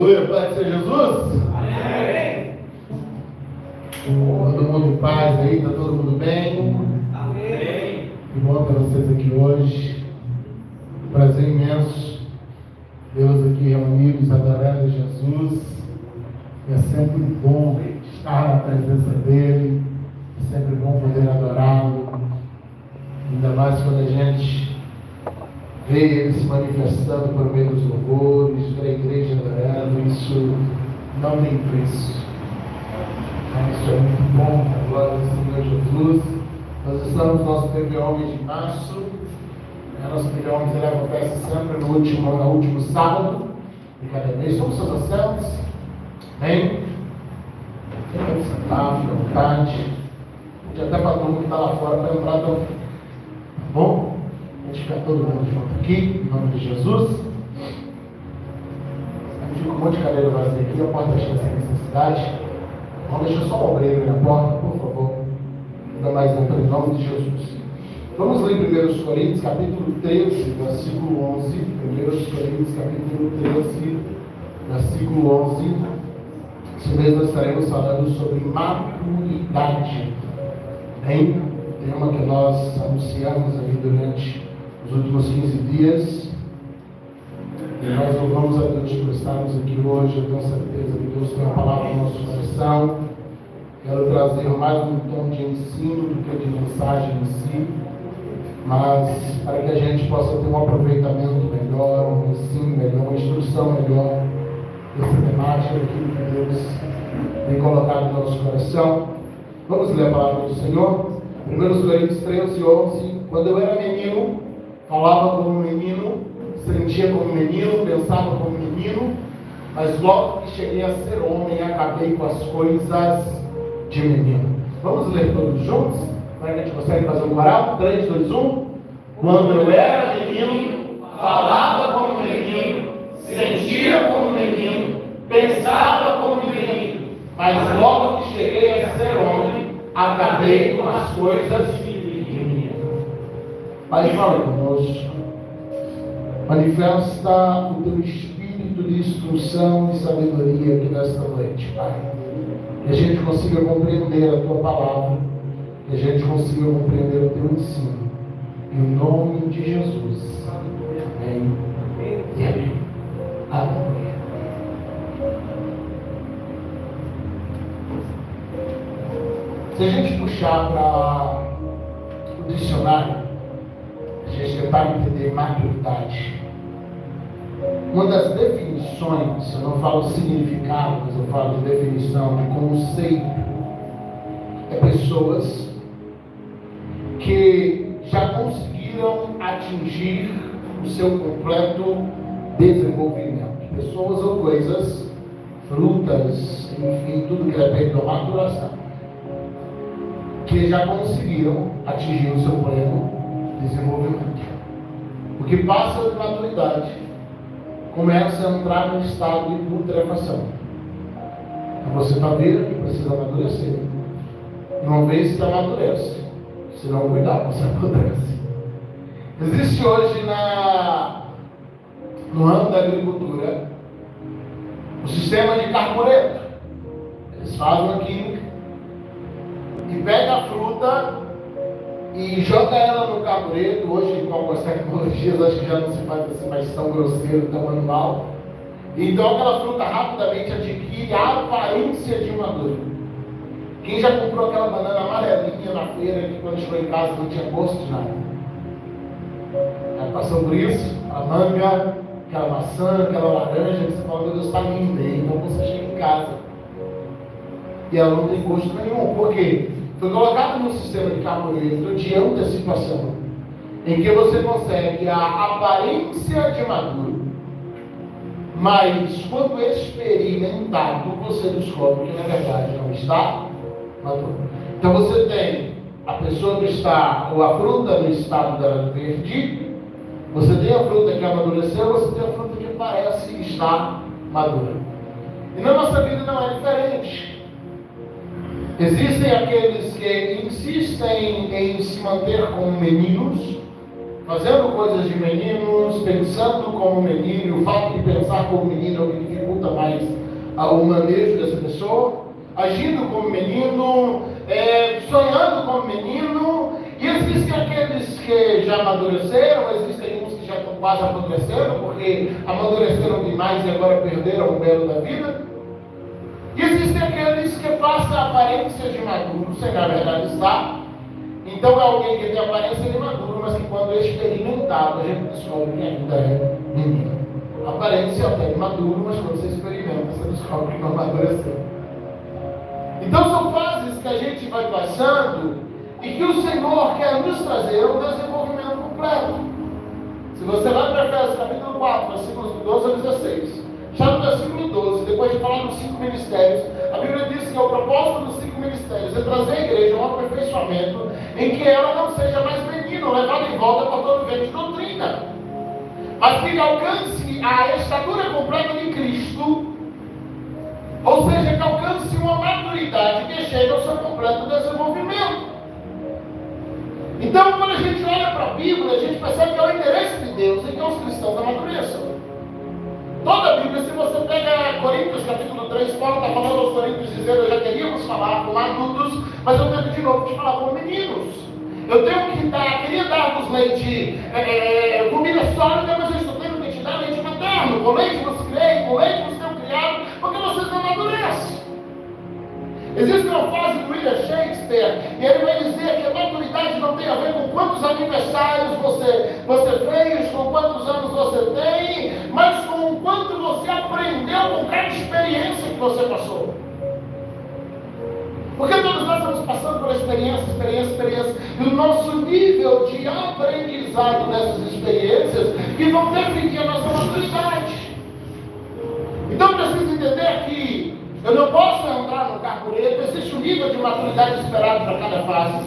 Aleluia, pode ser Jesus? Amém. Todo mundo em paz aí, está todo mundo bem? Amém. Que bom ter vocês aqui hoje. Prazer imenso. Deus aqui reunidos, adorando a Jesus. É sempre bom estar na presença dEle. É sempre bom poder adorá-lo. Ainda mais quando a gente vê Ele se manifestando por meio dos louvores, ver a igreja adorando. Isso não tem preço. Isso é muito bom, a glória do Senhor Jesus. Nós estamos no nosso PVO de março. Nosso PVO ele acontece sempre no último sábado de cada mês. Somos seus assentos. Amém? Quem quer sentar, fica à vontade. Pode até para todo mundo que está lá fora para entrar também. Tá bom? A gente fica todo mundo junto aqui, em nome de Jesus. Fica um monte de cadeira vazia aqui, a porta cheia sem necessidade. Vamos deixar só o obreiro na porta, por favor. Ainda mais não, em nome de Jesus. Vamos ler 1 Coríntios, capítulo 13, versículo 11. 1 Coríntios, capítulo 13, versículo 11. Esse mês nós estaremos falando sobre maturidade. Bem, tema que nós anunciamos ali durante os últimos 15 dias. E nós louvamos a Deus por estarmos aqui hoje. Eu tenho certeza que Deus tem uma palavra no nosso coração. Quero trazer mais um tom de ensino do que de mensagem em si, mas para que a gente possa ter um aproveitamento melhor, um ensino melhor, uma instrução melhor dessa temática, daquilo que Deus tem colocado no nosso coração. Vamos ler a palavra do Senhor. 1 Coríntios 13, 11. Quando eu era menino, falava como menino, sentia como menino, pensava como menino, mas logo que cheguei a ser homem, acabei com as coisas de menino. Vamos ler todos juntos? Para que a gente consiga fazer um coral? 3, 2, 1. Quando eu era menino, falava como menino, sentia como menino, pensava como menino, mas logo que cheguei a ser homem, acabei com as coisas de menino. Pai, fala conosco. Manifesta o teu espírito de instrução e sabedoria aqui nesta noite, Pai. Que a gente consiga compreender a tua palavra, que a gente consiga compreender o teu ensino. Em nome de Jesus. Amém. E amém. Aleluia. Se a gente puxar para o dicionário, a gente tentar entender maturidade. Uma das definições, eu não falo significado, mas eu falo de definição, de conceito, é pessoas que já conseguiram atingir o seu completo desenvolvimento. Pessoas ou coisas, frutas, enfim, tudo que depende da maturação, que já conseguiram atingir o seu pleno desenvolvimento. O que passa de maturidade começa a entrar no estado de putrefação. Você está vendo que precisa amadurecer. Não vê se amadurece. Se não cuidar, você apodrece. Existe hoje no ramo da agricultura o sistema de carbureto. Eles fazem uma química e pega a fruta e joga ela no carbureto. Hoje, com algumas tecnologias, acho que já não se faz assim mais tão grosseiro, tão manual. Então aquela fruta rapidamente adquire a aparência de madura. Quem já comprou aquela banana amarelinha na feira, que quando chegou em casa não tinha gosto de nada? Aí passou por isso, a manga, aquela maçã, aquela laranja, que você fala, meu Deus, está linda. Então você chega em casa e ela não tem gosto nenhum. Por quê? Foi colocado no sistema de carbureto de antecipação, em que você consegue a aparência de maduro, mas quando experimentado, você descobre que na verdade não está maduro. Então você tem a pessoa que está, ou a fruta no estado dela verde, você tem a fruta que amadureceu, você tem a fruta que parece estar madura. E na nossa vida não é diferente. Existem aqueles que insistem em se manter como meninos, fazendo coisas de meninos, pensando como menino, e o fato de pensar como menino é o que dificulta dificulta mais o manejo dessa pessoa, agindo como menino, sonhando como menino. E existem aqueles que já amadureceram, existem uns que já estão quase amadurecendo, porque amadureceram demais e agora perderam o belo da vida. E existem aqueles que passam a aparência de maduro, sem na verdade estar. Então é alguém que tem aparência de maduro, mas que quando é experimentado, a gente descobre que ainda é menino. A aparência até de maduro, mas quando você experimenta, você descobre que não amadureceu. Então são fases que a gente vai passando e que o Senhor quer nos trazer um desenvolvimento completo. Se você vai para Efésios capítulo 4, versículos 12 a 16, já no versículo 12, depois de falar dos 5 ministérios, a Bíblia diz que o propósito dos 5 ministérios é trazer à igreja um aperfeiçoamento em que ela não seja mais menino, levada em volta por todo vento de doutrina, mas que alcance a estatura completa de Cristo, ou seja, que alcance uma maturidade que chegue ao seu completo desenvolvimento. Então, quando a gente olha para a Bíblia, a gente percebe que é o interesse de Deus em que os cristãos amadureçam. Toda a Bíblia, se você pega Coríntios capítulo 3, Paulo está falando aos Coríntios, dizendo: eu já queríamos falar com adultos, mas eu tento de novo te falar com meninos. Eu tenho que queria dar-vos leite, comida sólida, mas eu estou tendo que te dar leite materno. Com leite vos criei, com leite vos tenho criado, porque vocês não amadurecem. Existe uma frase do William Shakespeare, e ele vai dizer que a maturidade não tem a ver com quantos aniversários você fez, com quantos anos você tem, mas com o quanto você aprendeu com cada experiência que você passou. Porque todos nós estamos passando por experiência, e o nosso nível de aprendizado dessas experiências que vão definir a nossa maturidade. Então preciso entender que eu não posso entrar no carbureto, existe um nível de maturidade esperado para cada fase.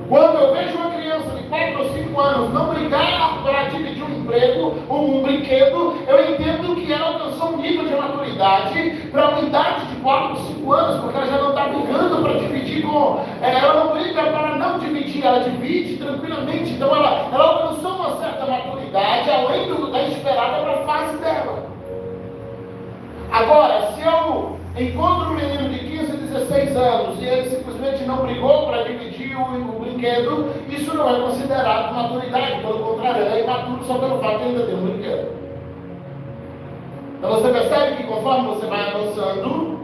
Quando eu vejo uma criança de 4 ou 5 anos não brigar para dividir um emprego ou um brinquedo, eu entendo que ela alcançou um nível de maturidade para uma idade de 4 ou 5 anos, porque ela já não está brigando para dividir com... ela não briga para não dividir, ela divide tranquilamente. Então ela alcançou uma certa maturidade, além da esperada para a fase dela. Agora, se eu encontro um menino de 15, 16 anos e ele simplesmente não brigou para dividir o brinquedo, isso não é considerado maturidade, pelo contrário, ele é imaturo só pelo fato de ainda ter um brinquedo. Então você percebe que conforme você vai avançando,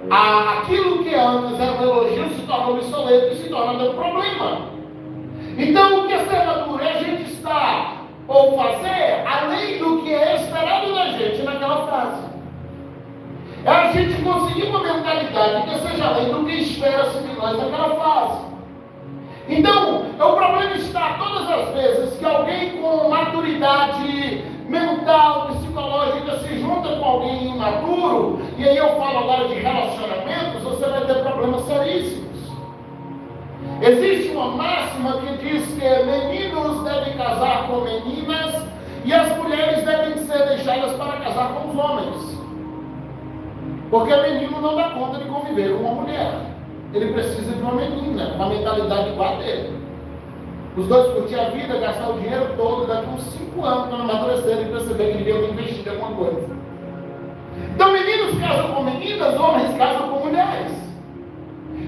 aquilo que antes era um elogio se torna obsoleto e se torna um problema. Então o que é ser maduro? É a gente estar ou fazer além do que é esperado da gente naquela fase. É a gente conseguir uma mentalidade que seja além do que espera-se de nós naquela fase. Então, o problema está todas as vezes que alguém com maturidade mental, psicológica, se junta com alguém imaturo, e aí eu falo agora de relacionamentos, você vai ter problemas seríssimos. Existe uma máxima que diz que meninos devem casar com meninas e as mulheres devem ser deixadas para casar com os homens. Porque menino não dá conta de conviver com uma mulher. Ele precisa de uma menina, uma mentalidade igual a dele. Os dois curtir a vida, gastar o dinheiro todo, daqui uns 5 anos, quando amadurecer e perceber que deviam investir em alguma coisa. Então meninos casam com meninas, homens casam com mulheres.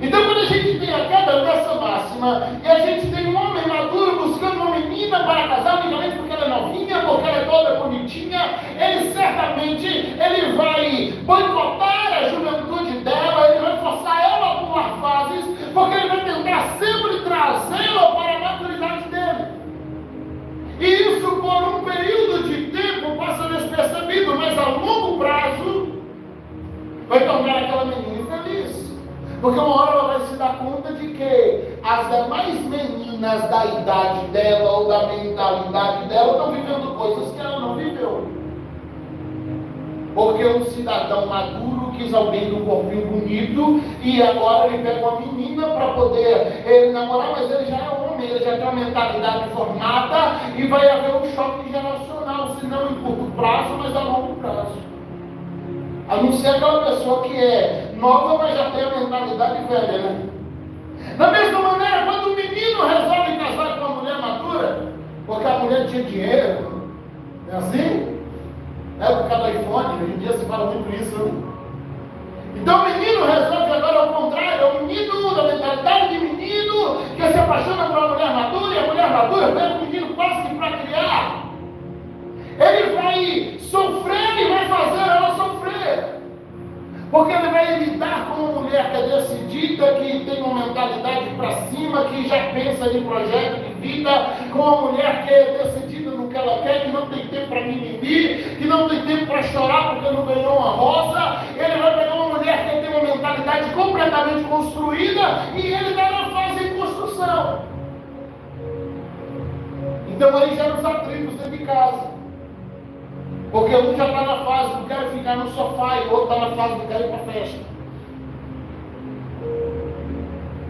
Então quando a gente tem a queda dessa máxima, e a gente tem um homem maduro buscando uma menina para casar, unicamente porque ela é novinha, porque ela é toda bonitinha, ele certamente vai boicotar a juventude dela, ele vai forçar ela a pular fases, porque ele vai tentar sempre trazê-la para a maturidade dele. E isso por um período de tempo passa despercebido, mas a longo prazo vai tornar aquela menina infeliz. Porque uma hora ela vai se dar conta de que as demais meninas da idade dela ou da mentalidade dela estão vivendo coisas que ela não viveu. Porque um cidadão maduro quis alguém com um corpinho bonito e agora ele pega uma menina para poder namorar, mas ele já é homem, ele já tem uma mentalidade formada e vai haver um choque geracional, se não em curto prazo, mas a longo prazo. A não ser aquela pessoa que é nova, mas já tem a mentalidade velha, né? Da mesma maneira, quando o menino resolve casar com uma mulher madura, porque a mulher tinha dinheiro, é assim? É por causa do iPhone, hoje em dia se fala muito isso, né? Então o menino resolve agora ao contrário, é o menino da mentalidade de menino que se apaixona por uma mulher madura, e a mulher madura pega o menino quase que para criar. Ele vai sofrer e vai fazer ela sofrer. Porque ele vai lidar com uma mulher que é decidida, que tem uma mentalidade para cima, que já pensa em projeto de vida, com uma mulher que é decidida no que ela quer, que não tem tempo para mimimi, que não tem tempo para chorar porque não ganhou uma rosa. Ele vai pegar uma mulher que tem uma mentalidade completamente construída e ele está na fase de construção. Então aí já nos atritos dentro de casa. Porque um já está na fase do quero ficar no sofá e o outro está na fase do quero ir para a festa.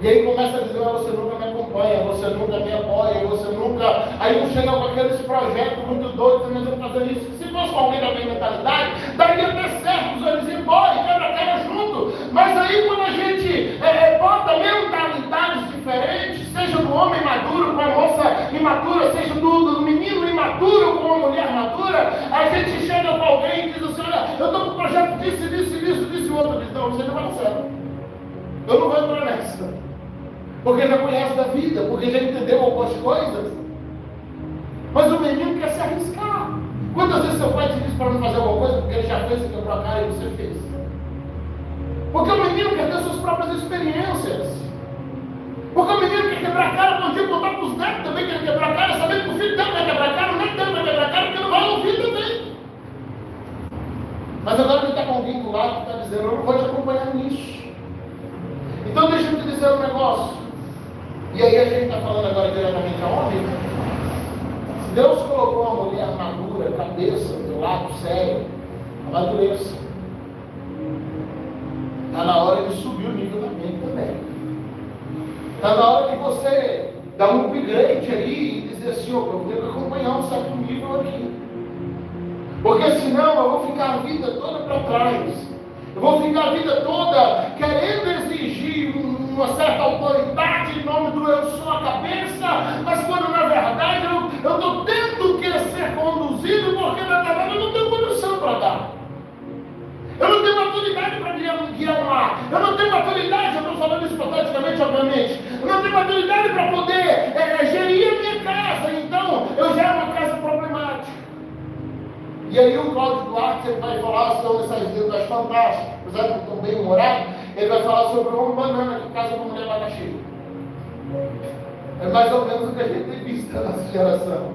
E aí começa a dizer, você nunca me acompanha, você nunca me apoia, você nunca... Aí um chega com aqueles projetos muito doidos, mas eu fazer isso. Se fosse com alguém da minha mentalidade, daria até certo, os dois ir embora e quebra-quebra junto. Mas aí quando a gente bota mentalidades diferentes, seja do homem maduro com a moça imatura, seja do menino imaturo com a mulher madura, a gente chega com alguém e diz assim, olha, eu estou com um projeto disso, e o outro diz, não, você não vai dar certo. Eu não vou entrar nessa. Porque já conhece da vida, porque já entendeu algumas coisas. Mas o menino quer se arriscar. Quantas vezes seu pai te disse para não fazer alguma coisa porque ele já fez e quebrou a cara e você fez? Porque o menino quer ter suas próprias experiências. Porque o menino quer quebrar a cara, quando contar para os netos também quer quebrar a cara, sabendo que o filho dele vai quebrar a cara, o neto dele vai quebrar a cara, porque não vai ouvir também. Mas agora ele está com alguém do lado que está dizendo, eu não vou te acompanhar nisso. Então deixa eu te dizer um negócio. E aí a gente está falando agora diretamente a homem. Se Deus colocou uma mulher madura, cabeça, do lado sério, amadureça. Está na hora de subir o nível da mente também. Está na hora de você dar um upgrade aí e dizer assim, eu tenho que acompanhar um certo nível aqui. Porque senão eu vou ficar a vida toda para trás. Eu vou ficar a vida toda querendo exigir uma certa autoridade em nome do eu sou a cabeça, mas quando na verdade eu estou tendo que ser conduzido, porque na verdade eu não tenho condição para dar. Eu não tenho maturidade para guiar um lar. Eu não tenho maturidade, eu estou falando isso hipoteticamente, obviamente. Eu não tenho maturidade para poder gerir a minha casa. Então eu gero uma casa problemática. E aí o Cláudio Duarte ele vai falar sobre essas letras fantásticas, apesar de estão bem humorados, ele vai falar sobre o homem banana que casa com mulher abacaxi. É mais ou menos o que a gente tem visto na nossa geração.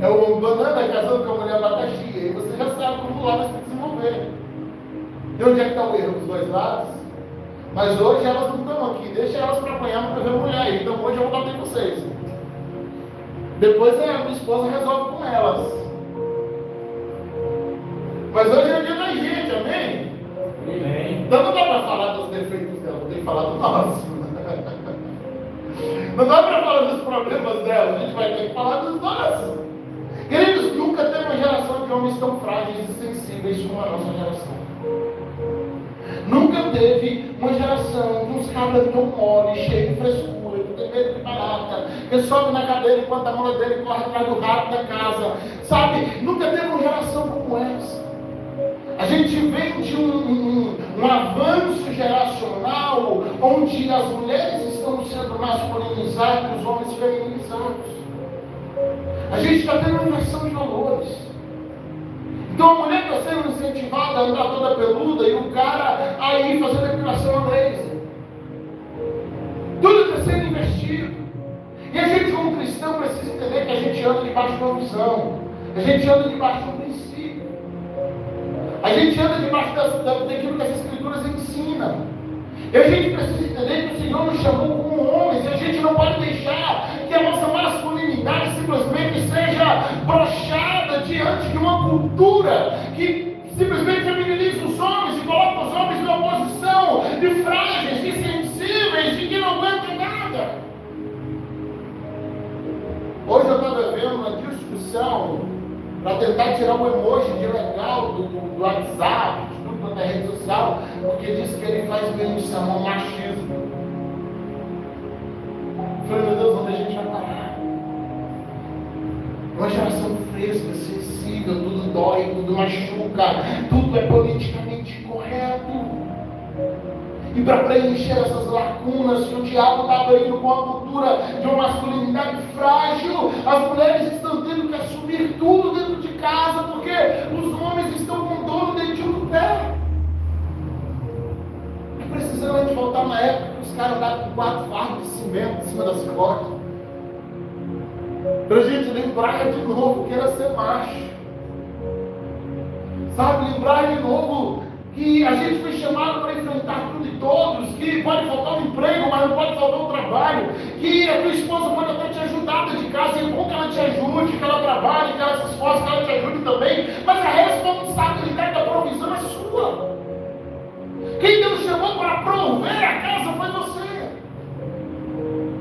É o homem banana casando com a mulher abacaxi. E você já sabe como lá vai se desenvolver. E onde é que está o erro dos dois lados? Mas hoje elas não estão aqui, deixa elas para apanhar para ver mulher. Então hoje eu vou bater vocês. Depois a minha esposa resolve com elas. Mas hoje é dia da gente, amém? Amém. Então não dá para falar dos defeitos dela, tem que falar do nosso. Não dá para falar dos problemas dela, a gente vai ter que falar dos nossos. Queridos, nunca teve uma geração de homens tão frágeis e sensíveis como a nossa geração. Nunca teve uma geração de uns cabras tão mole, cheio de frescura, que tem medo de barata, que sobe na cadeira enquanto a mão dele corre atrás do rato da casa. Sabe? Nunca teve uma geração como essa. A gente vem de um avanço geracional onde as mulheres estão sendo masculinizadas e os homens feminizados. A gente está tendo uma inversão de valores. Então a mulher está sendo incentivada a andar toda peluda e o cara aí fazendo depilação a laser. Tudo está sendo investido. E a gente como cristão precisa entender que a gente anda debaixo de uma visão. A gente anda debaixo de um princípio. A gente anda debaixo daquilo que as Escrituras ensinam. E a gente precisa entender que o Senhor nos chamou como homens. E a gente não pode deixar que a nossa masculinidade simplesmente seja brochada diante de uma cultura que simplesmente feminiliza os homens e coloca os homens numa posição de frágeis, de sensíveis, de que não aguentam nada. Hoje eu estava vendo uma discussão para tentar tirar o emoji de legal do WhatsApp, de tudo quanto é rede social, porque diz que ele faz menção ao machismo. Eu falei, meu Deus, onde a gente vai parar? Uma geração fresca, sensível, tudo dói, tudo machuca, tudo é politicamente correto. E para preencher essas lacunas que o diabo está abrindo com a cultura de uma masculinidade frágil, as mulheres estão tendo que assumir tudo dentro de casa, porque os homens estão com dor no dedinho do pé. É precisando a gente voltar na época que os caras andavam com 4 fardos de cimento em cima das costas. Para a gente lembrar de novo que era ser macho. Sabe, lembrar de novo que a gente foi chamado para enfrentar tudo e todos, que pode faltar um emprego, mas não pode faltar um trabalho, que a tua esposa pode até te ajudar dentro de casa, é bom que ela te ajude, que ela trabalhe, que ela se esforce, que ela te ajude também, mas a responsabilidade da provisão é sua. Quem Deus chamou para prover a casa foi você.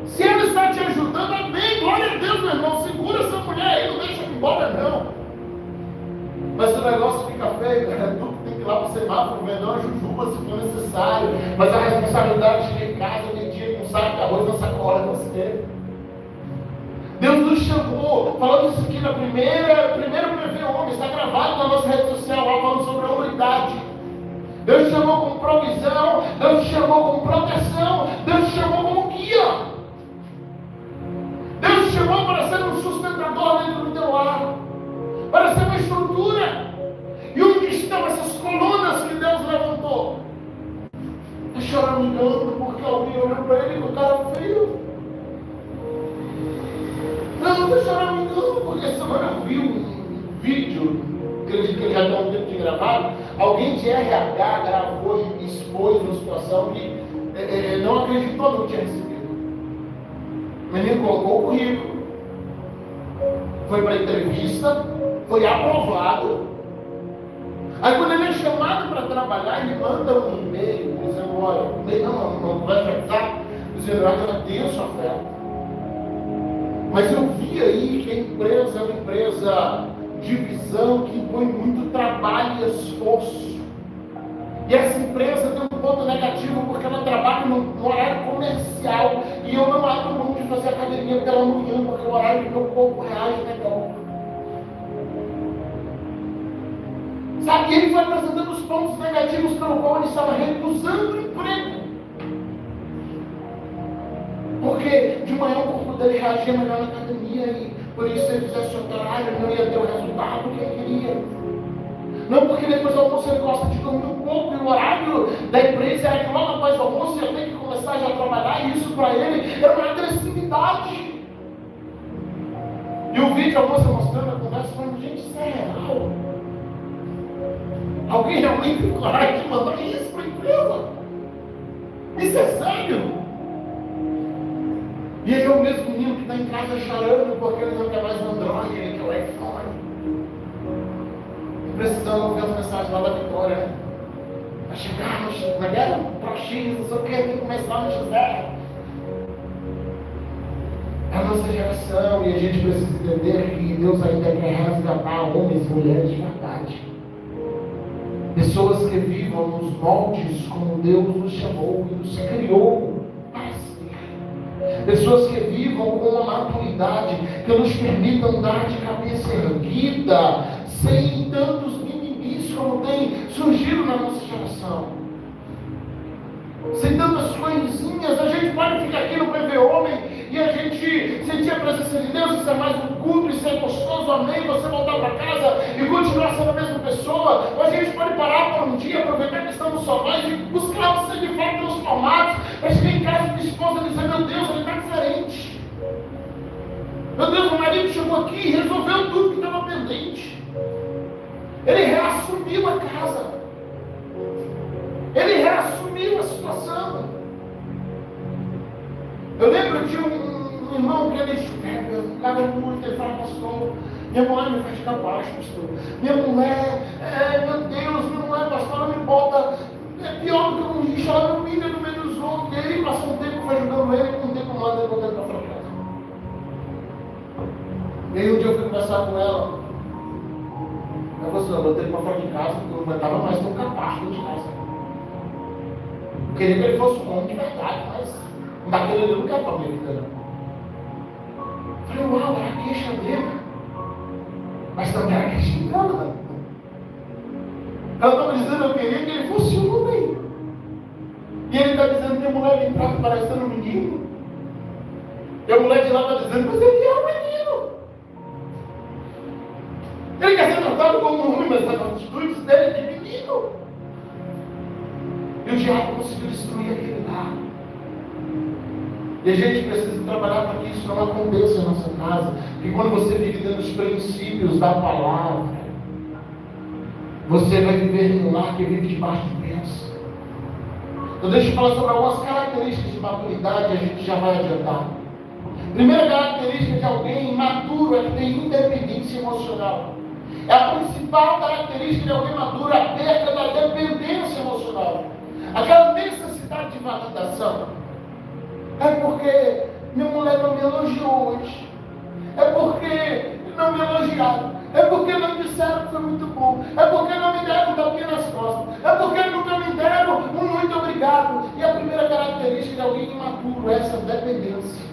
Se Ele está te ajudando, amém, glória a Deus, meu irmão, segura essa mulher aí, não deixa ela embora não. Mas se o negócio fica feio, tu tem que ir lá para o semáforo, vender uma jujuba se for necessário. Mas a responsabilidade de chegar em casa, meio-dia, com um saco de arroz na sacola que você tem. Deus nos chamou, falando isso aqui na primeiro PV Homem, está gravado na nossa rede social, lá falando sobre a humanidade. Deus te chamou como provisão, Deus te chamou como proteção, Deus te chamou como guia. Deus te chamou para ser um sustentador dentro do teu lar, para ser uma estrutura. E onde estão essas colunas que Deus levantou? Está choramingando porque alguém olhou para ele com cara feio. Não, está choramingando porque essa semana eu vi um vídeo que ele já tem um tempo de gravado. Alguém de RH gravou e expôs uma situação que não acreditou no que tinha recebido. O menino colocou o currículo, foi para a entrevista, foi aprovado. Aí quando ele é chamado para trabalhar, ele manda um e-mail dizendo, olha, não vai pensar, dizendo, eu agradeço a oferta. Mas eu vi aí que a empresa é uma empresa de visão que impõe muito trabalho e esforço. E essa empresa tem um ponto negativo porque ela trabalha no horário comercial. E eu não abro mão de fazer academia pela manhã, porque é o horário que meu corpo reage melhor. Sabe, ele foi apresentando os pontos negativos pelo qual ele estava recusando o emprego. Porque de manhã o corpo dele reagia melhor na academia e por isso se ele fizesse outro horário ele não ia ter o resultado que ele queria. Não porque depois do almoço ele gosta de dormir um pouco e o horário da empresa era que logo após o almoço ele tem que começar já a trabalhar e isso para ele era uma agressividade. E o vídeo, a moça mostrando a conversa, falando, gente, isso é real. Alguém realmente tem coragem de mandar isso para a empresa? Isso é sério? E aí é o mesmo menino que está em casa chorando porque ele não quer mais um Android, ele quer o iPhone. Precisando ouvir as mensagens lá da Vitória, né? Vai chegar no X, na guerra, para o X, não sei o que, tem que começar no X0. É a nossa geração e a gente precisa entender que Deus ainda quer resgatar homens e mulheres de verdade. Pessoas que vivam nos moldes como Deus nos chamou e nos criou para ser. Pessoas que vivam com uma maturidade que nos permitam dar de cabeça erguida, sem tantos mimimis como tem surgido na nossa geração. Sem tantas coisinhas, a gente pode ficar aqui no PV Homem e a gente sentir a presença de Deus, isso é mais um culto, isso é gostoso, amém, você voltar para casa e continuar sendo a mesma pessoa. Ou a gente pode parar por um dia, aproveitar que estamos só nós e buscar ser de fato transformados, para chegar em casa da esposa e dizer, meu Deus, ele está diferente. Meu Deus, meu marido chegou aqui e resolveu tudo que estava pendente. Ele reassumiu a casa. Ele reassumiu a situação. Eu lembro de um irmão que ele ficava muito, ele fala, pastor, minha mulher me faz ficar baixo, pastor. Minha mulher, meu Deus, minha mulher, pastor, ela me bota, é pior do que um lixo, ela me humilha no meio dos outros. E ele passou um tempo, foi ajudando ele, com um tempo lá, ele botando para fora de casa. E aí um dia eu fui conversar com ela. Eu falei assim, eu botei ele para fora de casa, porque eu não aguentava mais ter um capacho dentro de casa. Eu queria que ele fosse um homem de verdade, mas daquele ele não quer para a minha vida, não. Eu falei, uau, era a queixa dele. Mas também era cristiana. Ela estava dizendo, eu queria que ele fosse um homem. E ele está dizendo que a mulher vem para parecendo um menino. E a mulher de lá está dizendo, mas ele é um menino. Ele quer ser tratado como um homem, mas as atitudes dele é de menino. E o diabo conseguiu destruir aquele lar. E a gente precisa trabalhar para que isso não aconteça na nossa casa. Porque quando você vive dentro dos princípios da palavra, você vai viver em um lar que vive debaixo de bênção. Então deixa eu falar sobre algumas características de maturidade e a gente já vai adiantar. Primeira característica de alguém maduro é que tem independência emocional. É a principal característica de alguém maduro, a perda da dependência emocional. Aquela necessidade de validação. É porque minha mulher não me elogiou hoje. É porque não me elogiaram. É porque não disseram que foi muito bom. É porque não me deram um tapinha nas costas. É porque nunca me deram um muito obrigado. E a primeira característica de alguém imaturo é essa dependência.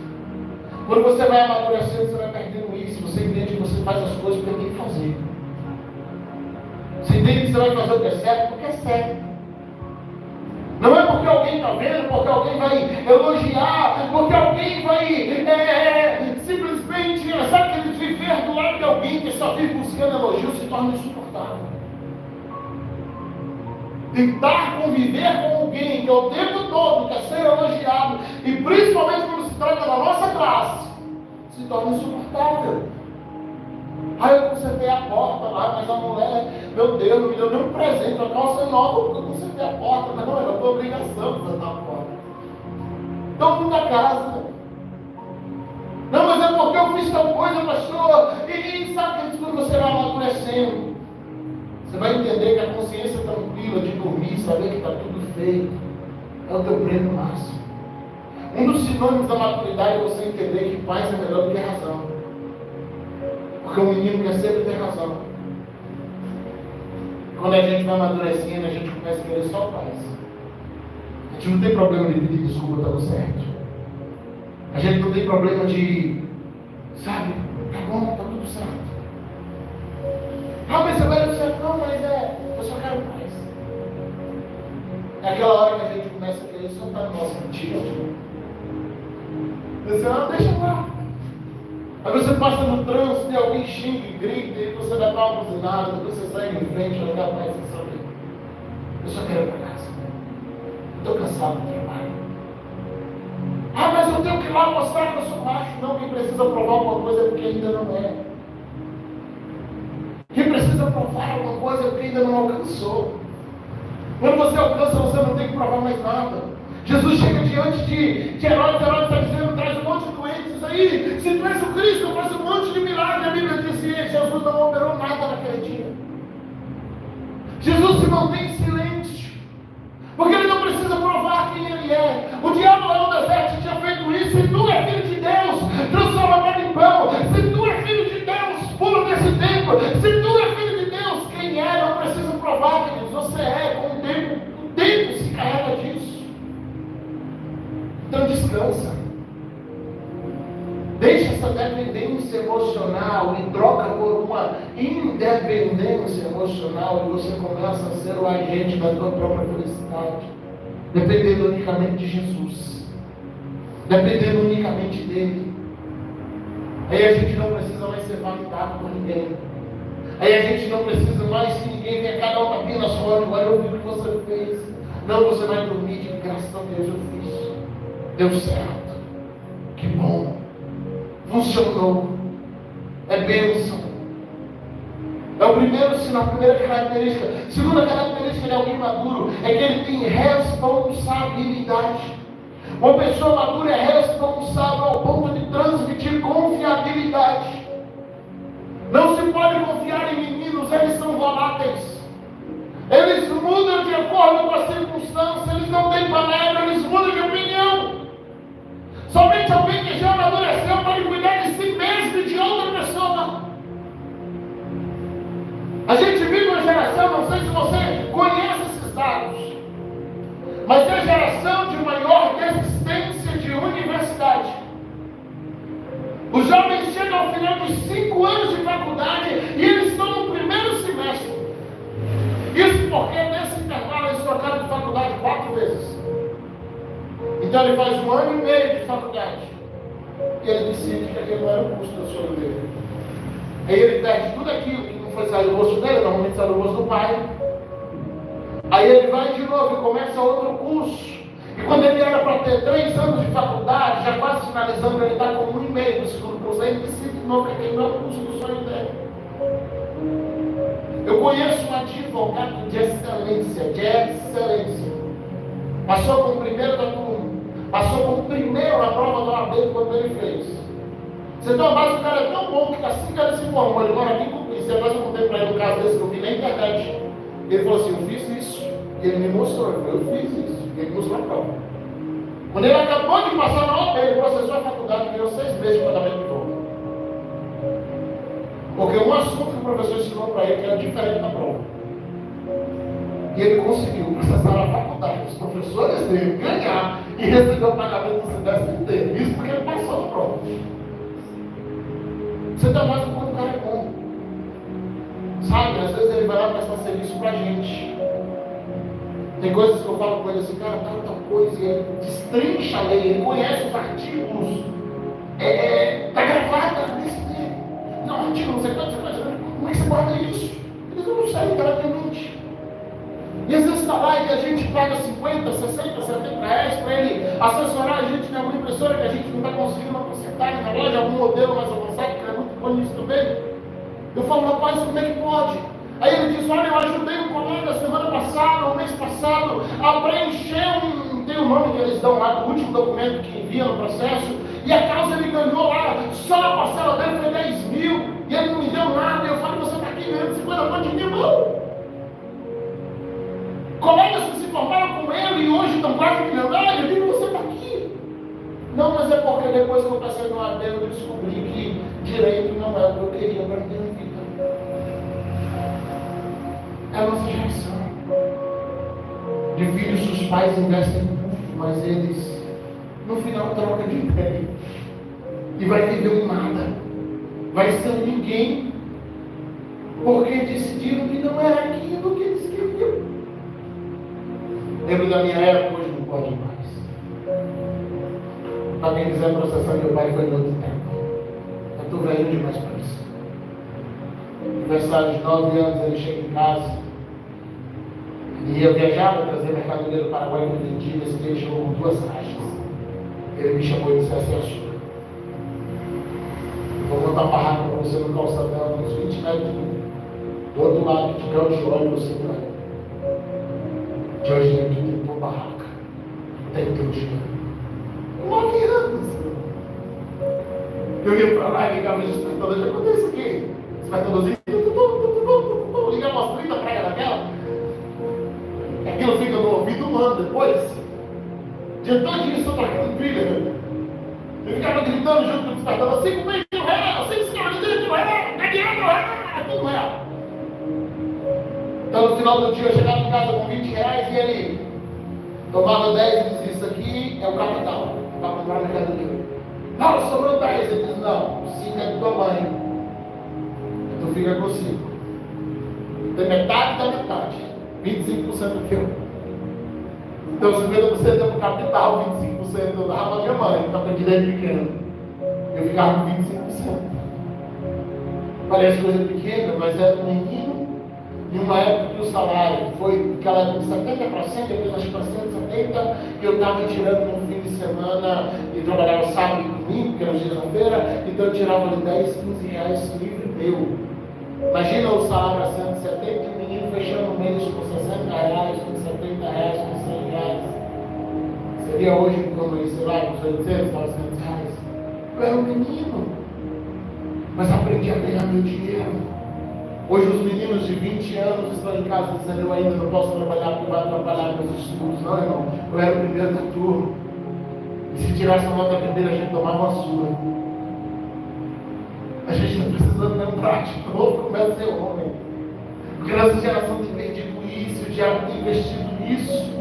Quando você vai amadurecendo, você vai perdendo isso. Você entende que você faz as coisas porque tem que fazer. Você entende que você vai fazer o que é certo porque é certo. Não é porque alguém está vendo, porque alguém vai elogiar, porque alguém vai simplesmente, sabe aquele viver do lado de alguém que só vive buscando elogio se torna insuportável. Tentar conviver com alguém que o tempo todo quer ser elogiado, e principalmente quando se trata da nossa classe, se torna insuportável. Aí eu consertei a porta lá, mas a mulher, meu Deus, não me deu nenhum presente, a calça nova, porque eu consertei a porta. Não, era a tua obrigação de consertar a porta. Todo mundo da casa. Não, mas é porque eu fiz tal coisa, pastor. E sabe que quando você vai amadurecendo, você vai entender que a consciência tranquila de dormir, saber que está tudo feito, é o teu prêmio máximo. Um dos sinônimos da maturidade é você entender que paz é melhor do que razão. Porque o menino quer sempre ter razão. Quando a gente vai amadurecendo, a gente começa a querer só paz. A gente não tem problema de pedir desculpa pelo certo. A gente não tem problema de, sabe, tá bom, tá tudo certo. Ah, mas você vai no certo, não, mas eu só quero paz. É aquela hora que a gente começa a querer só estar no nosso cantinho. Você não deixa lá. Aí você passa no trânsito e alguém xinga e grita, e você dá uma buzinada, depois você sai em frente, olha a paz e sabe. Eu só quero ir para casa. Estou cansado do trabalho. Ah, mas eu tenho que ir lá mostrar que eu sou macho. Não, quem precisa provar alguma coisa é porque ainda não é. Quem precisa provar alguma coisa é porque ainda não alcançou. Quando você alcança, você não tem que provar mais nada. Jesus chega diante de Herodes, Herodes está dizendo, traz um monte de doentes aí, se tu és o Cristo, faz um monte de milagre. A Bíblia diz que Jesus não operou nada naquele dia. Jesus se mantém em silêncio, porque ele não precisa provar quem ele é. O diabo lá no deserto tinha feito isso. Se tu é filho de Deus, transforma a pedra em pão. Se tu é filho de Deus, pula desse templo. Se tu é filho de Deus, quem é, não precisa provar, queridos. Você é, com o tempo se carrega disso. Então descansa. Deixa essa dependência emocional e troca por uma independência emocional, e você começa a ser o agente da tua própria felicidade, dependendo unicamente de Jesus, dependendo unicamente dele. Aí a gente não precisa mais ser validado por ninguém. Aí a gente não precisa mais que ninguém venha cada um aqui na sua hora, agora eu vi o que você fez. Não, você vai dormir de graças a Deus, eu fiz. Deu certo. Que bom. Funcionou. É bênção. É o primeiro sinal, a primeira característica. Segunda característica de alguém maduro é que ele tem responsabilidade. Uma pessoa madura é responsável ao ponto de transmitir confiabilidade. Não se pode confiar em meninos, eles são voláteis. Eles mudam de acordo com a circunstância, eles não têm palavra, eles mudam de opinião. Somente alguém que já amadureceu pode cuidar de si mesmo e de outra pessoa. A gente vive uma geração, não sei se você conhece esses dados, mas é a geração de maior desistência de universidade. Os jovens chegam ao final dos 5 anos de faculdade e eles porque nesse intervalo eles trocaram de faculdade 4 vezes. Então ele faz 1 ano e meio de faculdade. E ele decide que aquele não era o curso do sonho dele. Aí ele perde tudo aquilo que não foi sair do bolso dele, normalmente sai do bolso do pai. Aí ele vai de novo e começa outro curso. E quando ele era para ter 3 anos de faculdade, já quase finalizando, ele está com 1 e meio do segundo curso. Aí ele decide de novo que aquele não é o curso do sonho dele. Eu conheço um advogado de excelência. Passou com o primeiro da turma. Passou com o primeiro na prova da OAB quando ele fez. Você tem uma base, o cara é tão bom que assim que ele se formou, ele mora aqui com isso. Eu contei para ele um caso desse que eu vi na internet. Ele falou assim, eu fiz isso. E ele me mostrou, eu fiz isso. E ele mostrou a prova. Quando ele acabou de passar na OAB, ele processou a faculdade e ganhou 6 meses de pagamento de volta. Porque um assunto que o professor ensinou para ele que era diferente da prova. E ele conseguiu processar a faculdade, os professores dele ganhar e receber o pagamento do semestre inteiro. Isso porque ele passou na prova. Você dá mais do quanto o cara é bom. Sabe, às vezes ele vai lá prestar serviço pra gente. Tem coisas que eu falo com ele assim, cara, tal coisa, e ele destrincha a lei, ele conhece os artigos. Está gravado nesse dele. Não, artigo, não sei quanto, como é que você guarda isso? Eles não sabem claramente. E às vezes está lá e a gente paga 50, 60, 70 reais para ele assessorar a gente em alguma impressora que a gente não está conseguindo consertar na loja, algum modelo mais avançado, que é muito bom nisso também. Eu falo, rapaz, como é que pode? Aí ele diz, olha, eu ajudei um colega semana passada, ou mês passado, a preencher tem o nome que eles dão lá, do último documento que envia no processo, e a causa ele ganhou lá, só a parcela dele foi 10 mil, e ele não me deu nada, eu falei, você está aqui ganhando 50 mil, não. Colegas que se formaram com ele e hoje estão quase milionários, e você está aqui. Não, mas é porque depois que eu passei no AD, eu descobri que direito não é o que eu queria para a minha vida. É a nossa geração. De filhos que os pais investem muito, mas eles, no final, trocam de emprego. E vai viver um nada. Vai ser um ninguém. Porque decidiram que não era aquilo que eles queriam. Lembro da minha época, hoje não pode mais. Para quem quiser processar meu pai, foi no outro tempo. Eu estou velho demais para isso. Aniversário de 9 anos, ele chega em casa. E eu viajava, trazer mercadoria do Paraguai que eu vendi. Nesse dia ele chegou com 2 caixas. Ele me chamou e disse assim, açúcar. Eu vou montar barraca para você no calçadão, uns 20 metros do outro lado, que tiver o de óleo, você vai. De hoje em dia tem uma barraca. Tem teu dinheiro. 9 anos. Eu ia para lá e ligava os despertadores. Já acontece isso aqui. Despertadorzinho. Ligava umas 30 pragas daquela. Aquilo fica no ouvido um ano depois. De todo dia estou trocando pilha. Eu ficava gritando junto com o despertador. 5 mil reais, 5 mil reais, é dinheiro, é tudo real. Então no final do dia eu chegava em casa com 20 reais e ele tomava 10 e dizia, isso aqui é o capital, para comprar mercadoria. Não, sobrou 10. Ele diz, não, 5 é do tua mãe. Tu fica com 5. Tem metade da metade, 25% teu. Então 50% é o capital, 25% eu dava para minha mãe, então eu direito pequeno. Eu ficava com 25%. Parece coisa pequena, mas era um menino. Em uma época que o salário foi aquela época de 70%, depois acho que para 170%, que eu estava tirando no fim de semana e trabalhava sábado e domingo, que era os dias da feira, então eu tirava ali 10, 15 reais livre meu. Imagina o salário a 170 e o menino fechando o mês com 60 reais, com 70 reais, com 100 reais. Seria hoje como, sei lá, uns 800, 900 reais. Eu era um menino, mas aprendi a ganhar meu dinheiro. Hoje os meninos de 20 anos estão em casa dizendo, eu ainda não posso trabalhar porque vai atrapalhar meus estudos. Não, irmão, eu era o primeiro da turma. E se tirasse a nota primeira, a gente tomava uma surra. A gente está precisando lembrar de novo como é ser homem. Porque nossa geração tem perdido isso, o diabo tem investido nisso.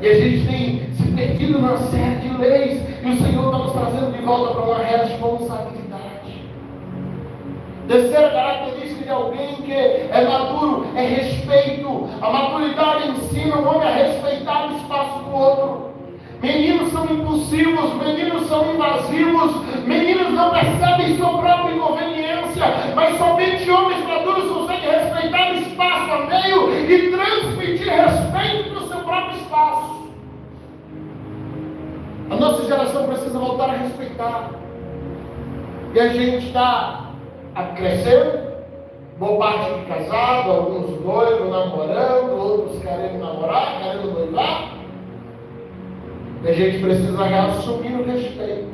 E a gente tem se perdido numa série de leis. E o Senhor está nos trazendo de volta para uma responsabilidade. Terceira característica de alguém que é maduro é respeito A maturidade ensina o homem a respeitar o espaço do outro. Meninos são impulsivos, meninos são invasivos, meninos não percebem sua própria inconveniência, mas somente homens maduros conseguem respeitar o espaço alheio e transmitir respeito para o seu próprio espaço. A nossa geração precisa voltar a respeitar. E a gente está crescendo, boa parte de casado, alguns noivos, namorando, outros querendo namorar, querendo noivar. E a gente precisa reassumir o respeito.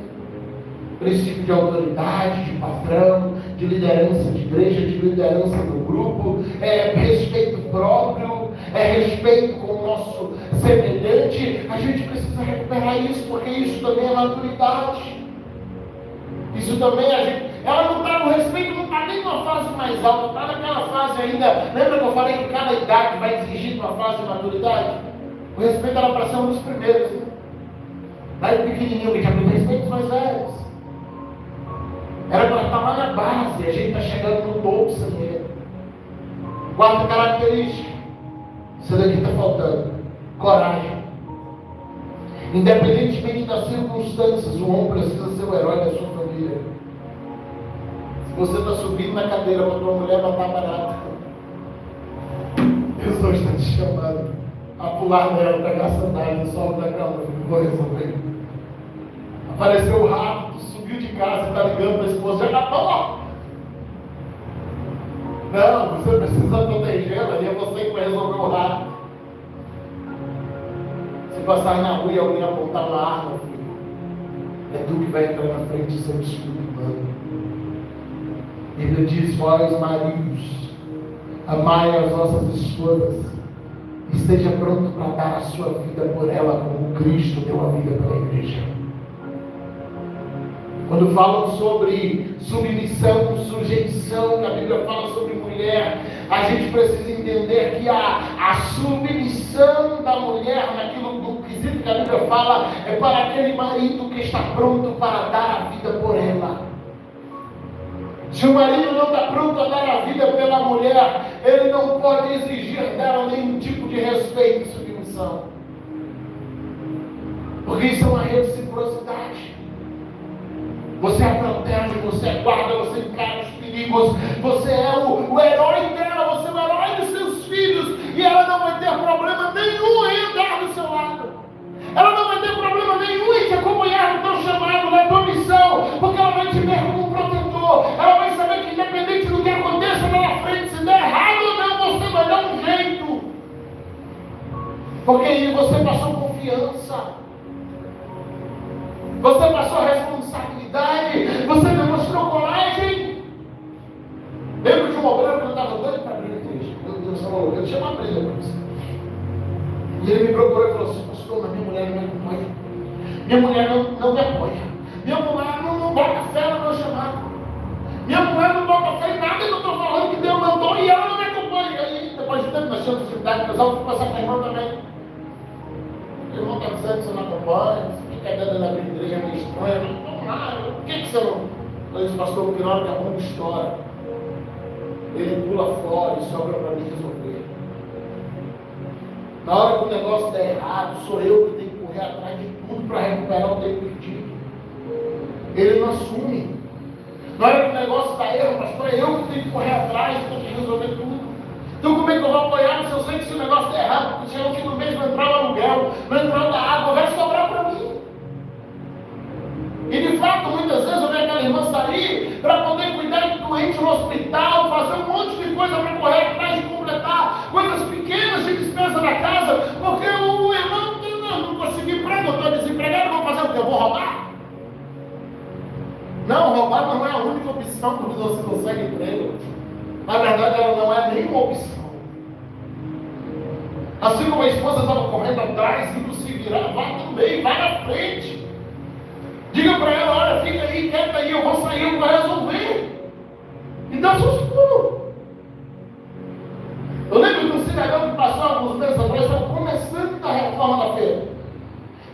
Princípio de autoridade, de patrão, de liderança de igreja, de liderança do grupo, respeito próprio, respeito com o nosso semelhante. A gente precisa recuperar isso, porque isso também é maturidade. Isso também ela não está, o respeito não está nem numa fase mais alta, está naquela fase ainda. Lembra que eu falei que cada idade vai exigir uma fase de maturidade? O respeito era para ser um dos primeiros, né? Lá de pequenininho, que já tem respeito dos mais velhos. Era para estar lá na base, a gente está chegando no topo sem ele. Quarta característica, isso daqui está faltando: coragem. Independentemente das circunstâncias, o homem precisa ser o herói da sua família. Se você está subindo na cadeira para tua mulher matar barata, Deus está te chamando a pular nela, pegar a sandália, sobe da cama, vou resolver. Apareceu rápido, subiu de casa, está ligando para a esposa, já acabou. Não, você precisa protegê-la, e é você que vai resolver o rápido. Se passar na rua e alguém apontar uma arma, filho, é tu que vai entrar na frente do seu escudo humano. Ele diz: vós maridos, amai as vossas esposas, esteja pronto para dar a sua vida por ela, como Cristo deu a vida pela igreja. Quando falam sobre submissão, sujeição, que a Bíblia fala sobre mulher, a gente precisa entender que a submissão da mulher, naquilo do quesito que a Bíblia fala, é para aquele marido que está pronto para dar a vida por ela. Se o marido não está pronto a dar a vida pela mulher, ele não pode exigir dela nenhum tipo de respeito e submissão. Porque isso é uma reciprocidade. Você a protege, você a guarda, você encara os perigos, você é o herói dela, você é o herói dos seus filhos, e ela não vai ter problema nenhum em andar do seu lado. Ela não vai ter problema nenhum em te acompanhar no teu chamado, na tua missão, porque ela vai te ver como um protetor. Ela vai saber que independente do que aconteça lá na frente, se der errado ou não, você vai dar um jeito. Porque aí você passou confiança. Você passou responsabilidade, você demonstrou coragem. Lembro de um obreiro que eu estava doido para abrir a igreja. Eu tinha uma briga para você. E ele me procurou e falou assim: pastor, mas minha mulher não me apoia. Minha mulher não me apoia. Minha mulher não bota fé no meu chamado. Minha mulher não bota fé em nada que eu estou falando que Deus mandou e ela não me acompanha. E aí, depois de tempo, nós tínhamos dificuldade de casal, eu fui passar com a irmã também. O irmão está dizendo que você não acompanha. Quer na igreja é meio estranha, vamos lá, por que você não? Eu disse: pastor, porque na hora que a bomba estoura, ele pula fora e sobra para mim resolver. Na hora que o negócio der errado, sou eu que tenho que correr atrás de tudo para recuperar o tempo perdido. Ele não assume. Na hora que o negócio dá erro, pastor, é eu que tenho que correr atrás, tenho que resolver tudo. Então como é que eu vou apoiar se eu sei que se o negócio der errado, porque chega no fim do mês, vai entrar o aluguel, vai entrar da água, vai sobrar para mim. E de fato, muitas vezes eu vejo aquela irmã sair para poder cuidar de doente no hospital, fazer um monte de coisa para correr atrás de completar coisas pequenas de despesa da casa, porque o irmão não conseguiu emprego, eu estou desempregado, vou fazer o quê? Eu vou roubar? Não, roubar não é a única opção quando você consegue emprego. Na verdade, ela não é nenhuma opção. Assim como a esposa estava correndo atrás, indo se virar, vai também, vai na frente. Diga para ela: olha, fica aí, quieta aí, eu vou sair, eu vou resolver. E dá seus pulos. Eu lembro de um cidadão que passou alguns meses atrás, estava começando a reforma da feira.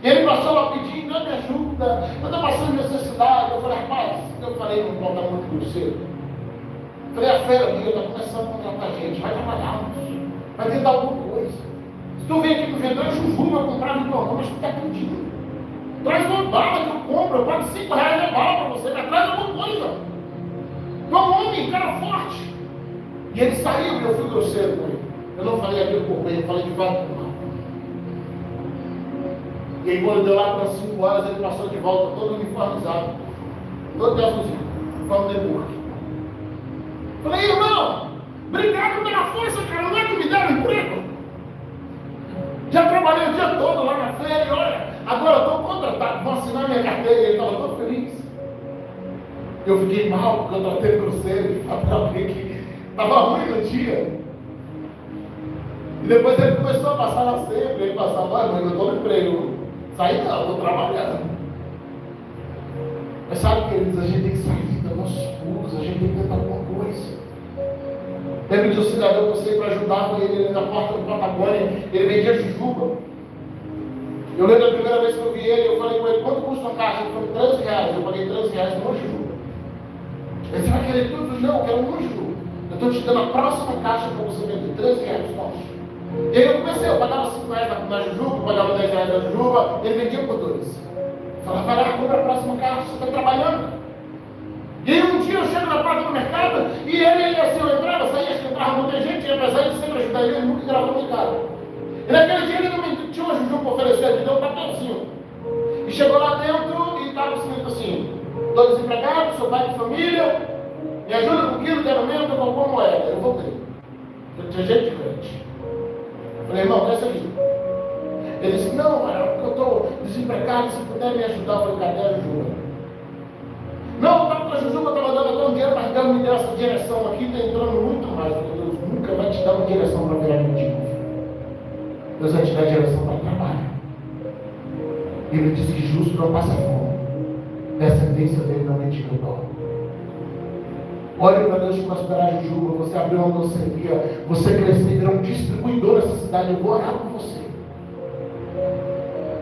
E ele passou lá pedindo: me ajuda, eu estou passando necessidade. Eu falei: rapaz, eu falei, não volta muito do cedo. Eu falei: a feira amiga está começando a contratar gente, vai trabalhar, vai tentar alguma coisa. traz jujuba, eu comprava em tornão, mas tu está pedindo. Traz uma bala que eu compro, eu pago R$5 a bala para você, mas traz alguma coisa. Tu é um homem, cara forte. E ele saiu e eu fui grosseiro com ele. Eu não falei aquilo por bem, eu falei de fato por mal. E aí quando deu lá para 5 horas, ele passou de volta, todo uniformizado. Todo de azulzinho, uniforme de burro. Falei, irmão, obrigado pela força, cara, não é que me deram emprego? Já trabalhei o dia todo lá na feira e olha, agora eu estou contratado, vou assinar minha carteira. E ele estava todo feliz. Eu fiquei mal, porque eu tratei grosseiro de falar para alguém que estava ruim no dia. E depois ele começou a passar na sempre, ele passava, mas eu estou no emprego. Saí não, estou trabalhando. Mas sabe, queridos, a gente tem que sair dos nossos pulos, a gente tem que tentar alguma coisa. Lembro de um cidadão que eu sei para ajudar com ele na porta do Patagônia, ele vendia jujuba. Eu lembro da primeira vez que eu vi ele, eu falei com ele, quanto custa uma caixa? Ele falou, R$13. Eu paguei R$13 numa jujuba. Ele disse, vai querer tudo? Não, eu quero uma jujuba. Eu estou te dando a próxima caixa para você vender, R$13, nossa. E aí eu comecei, eu pagava R$5 na jujuba, pagava R$10 na jujuba, ele vendia por 2. Falava, vai lá, compra a próxima caixa, você está trabalhando. E aí um dia eu chego na porta do mercado e ele assim, eu entrava, saía, acho que entrava muita gente, e apesar de sempre ajudar ele nunca gravou minha cara. E naquele dia ele não me tinha uma jujuba para oferecer, ele deu um papelzinho. E chegou lá dentro e estava escrito assim, 2 empregados, seu pai de família, me ajuda com 1 quilo de alimento com alguma moeda. Eu voltei. Eu tinha gente diferente. Eu falei, irmão, quer essa aqui? Ele disse, não, é porque eu estou desempregado, se puder me ajudar. Eu falei, cadê a jujuba? Não, eu estava com a jujuba, eu estava dando até um dinheiro, mas Deus me deu essa direção aqui, está entrando muito mais. Eu falei, Deus nunca vai te dar uma direção para virar mendigo. Deus vai te dar direção para trabalho. Ele disse que justo não passa fome. Descendência dele não mendiga o dó. Olhe para Deus prosperar a jujuba, você abrir uma doceria, você crescer e virar um distribuidor nessa cidade. Eu vou orar por você.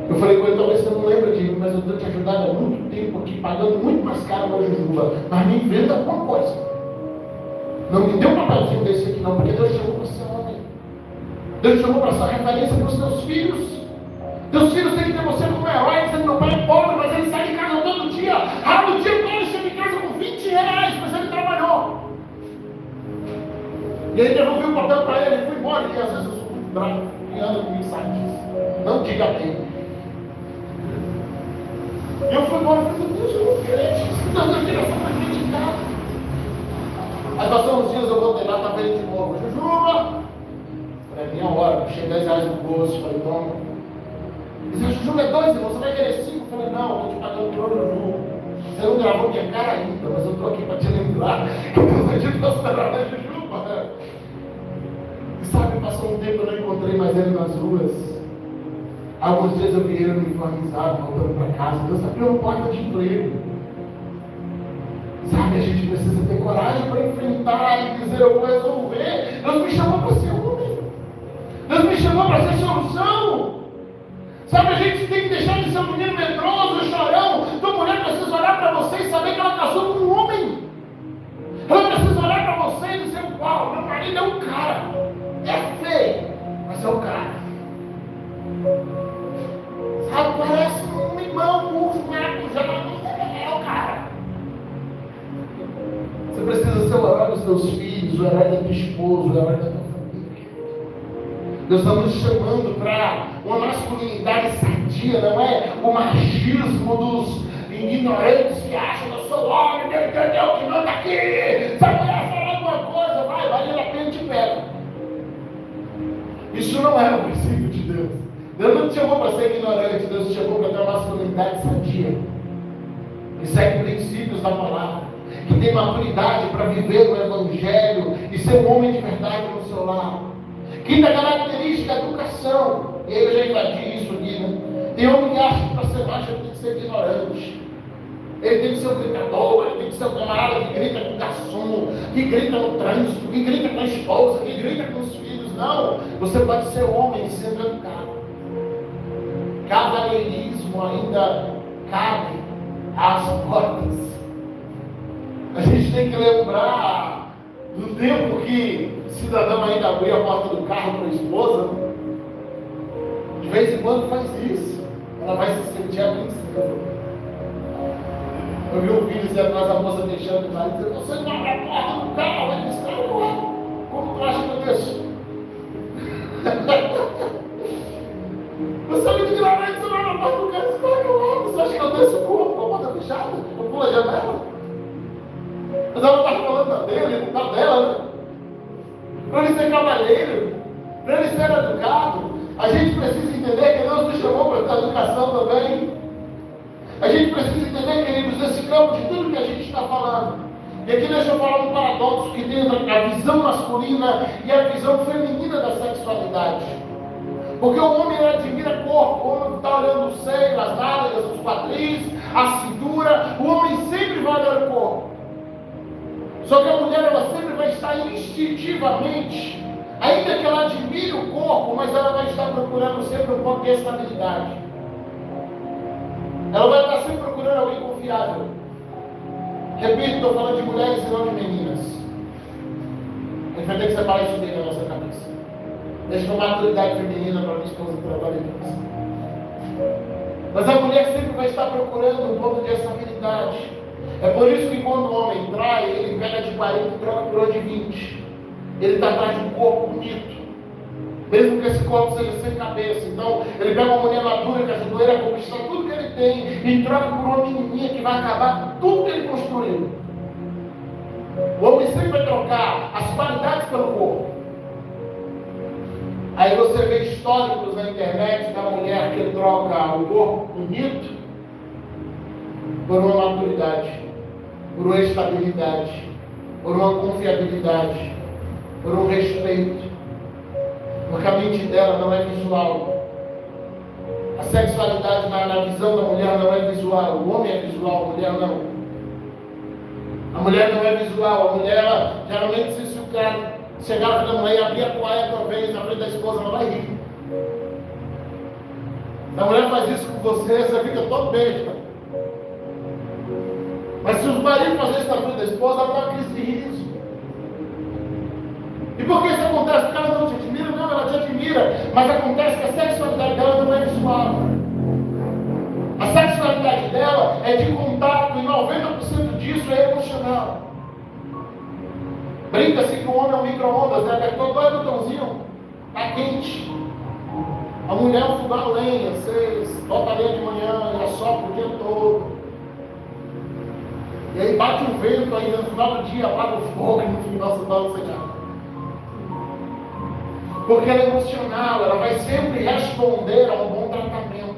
Eu falei com ele, talvez você não lembre de mim, mas eu estou te ajudando há muito tempo aqui, pagando muito mais caro na jujuba, mas me inventa alguma coisa. Não me dê um papelzinho desse aqui não, porque Deus chamou para ser homem. Deus chamou para ser referência para os teus filhos. Teus filhos têm que ter você como herói, dizendo, meu pai é pobre, mas ele sai de casa todo dia. O dia todo ele chega em casa com R$20, mas ele trabalhou. E aí devolvi o papel para ele, ele foi embora, e às vezes eu sou muito bravo, e anda comigo, sabe disso. Não diga a quem. E eu fui embora e falei, Deus, eu não quero não dando direção para acreditar. Aí passou uns dias, eu voltei lá, estava ele de novo, jujuba. Falei, minha hora, puxei R$10 no bolso, falei, toma. Ele disse, jujuba é 2, irmão, você vai querer 5? Eu falei, não, eu estou te pagando por jujuba. Você não gravou minha cara ainda, mas eu estou aqui para te lembrar que Deus vai te prosperar na jujuba. E sabe, passou um tempo, eu não encontrei mais ele nas ruas. Alguns dias eu vi ele uniformizado, voltando para casa. Deus abriu uma porta de emprego. Sabe, a gente precisa ter coragem para enfrentar e dizer, eu vou resolver. Deus me chamou para ser homem. Deus me chamou para ser solução. Sabe, a gente tem que deixar de ser um menino medroso, chorão. Tua mulher precisa olhar para você e saber que ela casou com um homem. Ela precisa olhar para você e dizer, uau, meu marido é um cara. É feio, mas é um cara. Sabe, parece um limão, um maracujá, é o cara. Você precisa ser o herói dos teus filhos, o herói da tua esposa, o herói da tua família. Deus está nos chamando para uma masculinidade sadia, não é o machismo dos ignorantes que acham que eu sou homem, Deus entendeu que manda aqui. Se a mulher falar alguma coisa, vai ali na pena e te pega. Isso não é o princípio de Deus. Deus não te chamou para ser ignorante, Deus te chamou para ter uma masculinidade sadia, que segue princípios da palavra, que tem maturidade para viver o Evangelho e ser um homem de verdade no seu lar. Quinta característica, educação. E aí eu já invadi isso aqui, né? Tem homem que acha que para ser macho ele tem que ser ignorante. Ele tem que ser um gritador, ele tem que ser um camarada que grita com o garçom, que grita no trânsito, que grita com a esposa, que grita com os filhos. Não, você pode ser homem sendo educado. Cavalheirismo ainda cabe às portas. A gente tem que lembrar do tempo que o cidadão ainda abria a porta do carro para a esposa. De vez em quando faz isso. Ela vai se sentir a princesa. Eu vi um vídeo dizendo atrás a moça deixando o marido dizendo: você não abre a porta do carro. Ele disse: não, como tu acha que eu deixo? Você é muito ignorante, você não abre a porta do carro. Você acha que eu desço o corpo com a porta fechada? Eu pulo a janela? Mas ela está falando da dele, não da dela, né? Para ele ser cavalheiro, para ele ser educado, a gente precisa entender que Deus nos chamou para a educação também. A gente precisa entender, queridos, esse campo de tudo que a gente está falando. E aqui deixa eu falar um paradoxo que tem a visão masculina e a visão feminina da sexualidade. Porque o homem admira corpo, o homem está olhando o seio, as nádegas, os quadris, a cintura, o homem sempre vai olhar o corpo. Só que a mulher, ela sempre vai estar instintivamente, ainda que ela admire o corpo, mas ela vai estar procurando sempre um pouco de estabilidade. Ela vai estar sempre procurando alguém confiável. Repito, estou falando de mulheres e não de meninas. A gente vai ter que separar isso bem na nossa cabeça. Deixa eu tomar autoridade feminina para minha esposa trabalhar nisso. Mas a mulher sempre vai estar procurando um pouco de estabilidade. É por isso que quando o homem trai, ele pega de 40 e troca por de 20. Ele está atrás de um corpo bonito. Mesmo que esse corpo seja sem cabeça. Então, ele pega uma mulher madura que ajudou ele a conquistar tudo que ele tem e troca por uma menininha que vai acabar com tudo que ele construiu. O homem sempre vai trocar as qualidades pelo corpo. Aí você vê históricos na internet da mulher que troca o corpo bonito por uma maturidade, por uma estabilidade, por uma confiabilidade, por um respeito. Porque a mente dela não é visual. A sexualidade na visão da mulher não é visual. O homem é visual, a mulher não. A mulher não é visual. A mulher, ela, geralmente, se o cara chegar na mãe e abrir a toalha uma vez na frente da esposa, ela vai rir. Se a mulher faz isso com você, você fica todo besta. Mas se os maridos fazerem isso na frente da esposa, ela dá uma crise de riso. E por que isso acontece? Porque ela não te admira? Não, ela te admira. Mas acontece que a sexualidade dela não é visual. A sexualidade dela é de contato, e 90% disso é emocional. Brinca-se que o homem é um micro-ondas, né? Apertou 2 botãozinhos, está quente. A mulher é um fogão a lenha, você bota a lenha de manhã e assopra o dia todo. E aí bate um vento aí no final do dia, apaga o fogo e no final você dá não sei nada. Porque ela é emocional, ela vai sempre responder a um bom tratamento.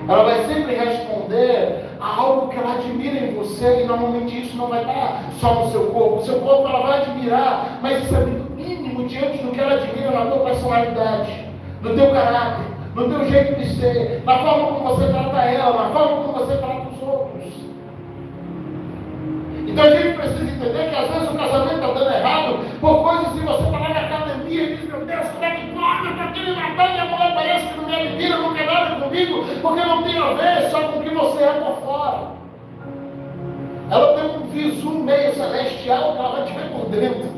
Ela vai sempre responder a algo que ela admira em você, e normalmente isso não vai estar só no seu corpo. O seu corpo ela vai admirar, mas isso é muito mínimo diante do que ela admira na tua personalidade, no teu caráter, no teu jeito de ser, na forma como você trata ela, na forma como você trata os outros. Então a gente precisa entender que às vezes o casamento está dando errado por coisas que você está lá na academia e diz: meu Deus, como é que pode? Eu estou aqui me matando e a mulher parece que não me admira, não quer nada comigo, porque não tem a ver só com o que você é por fora. Ela tem um visu meio celestial que ela vai te ver por dentro.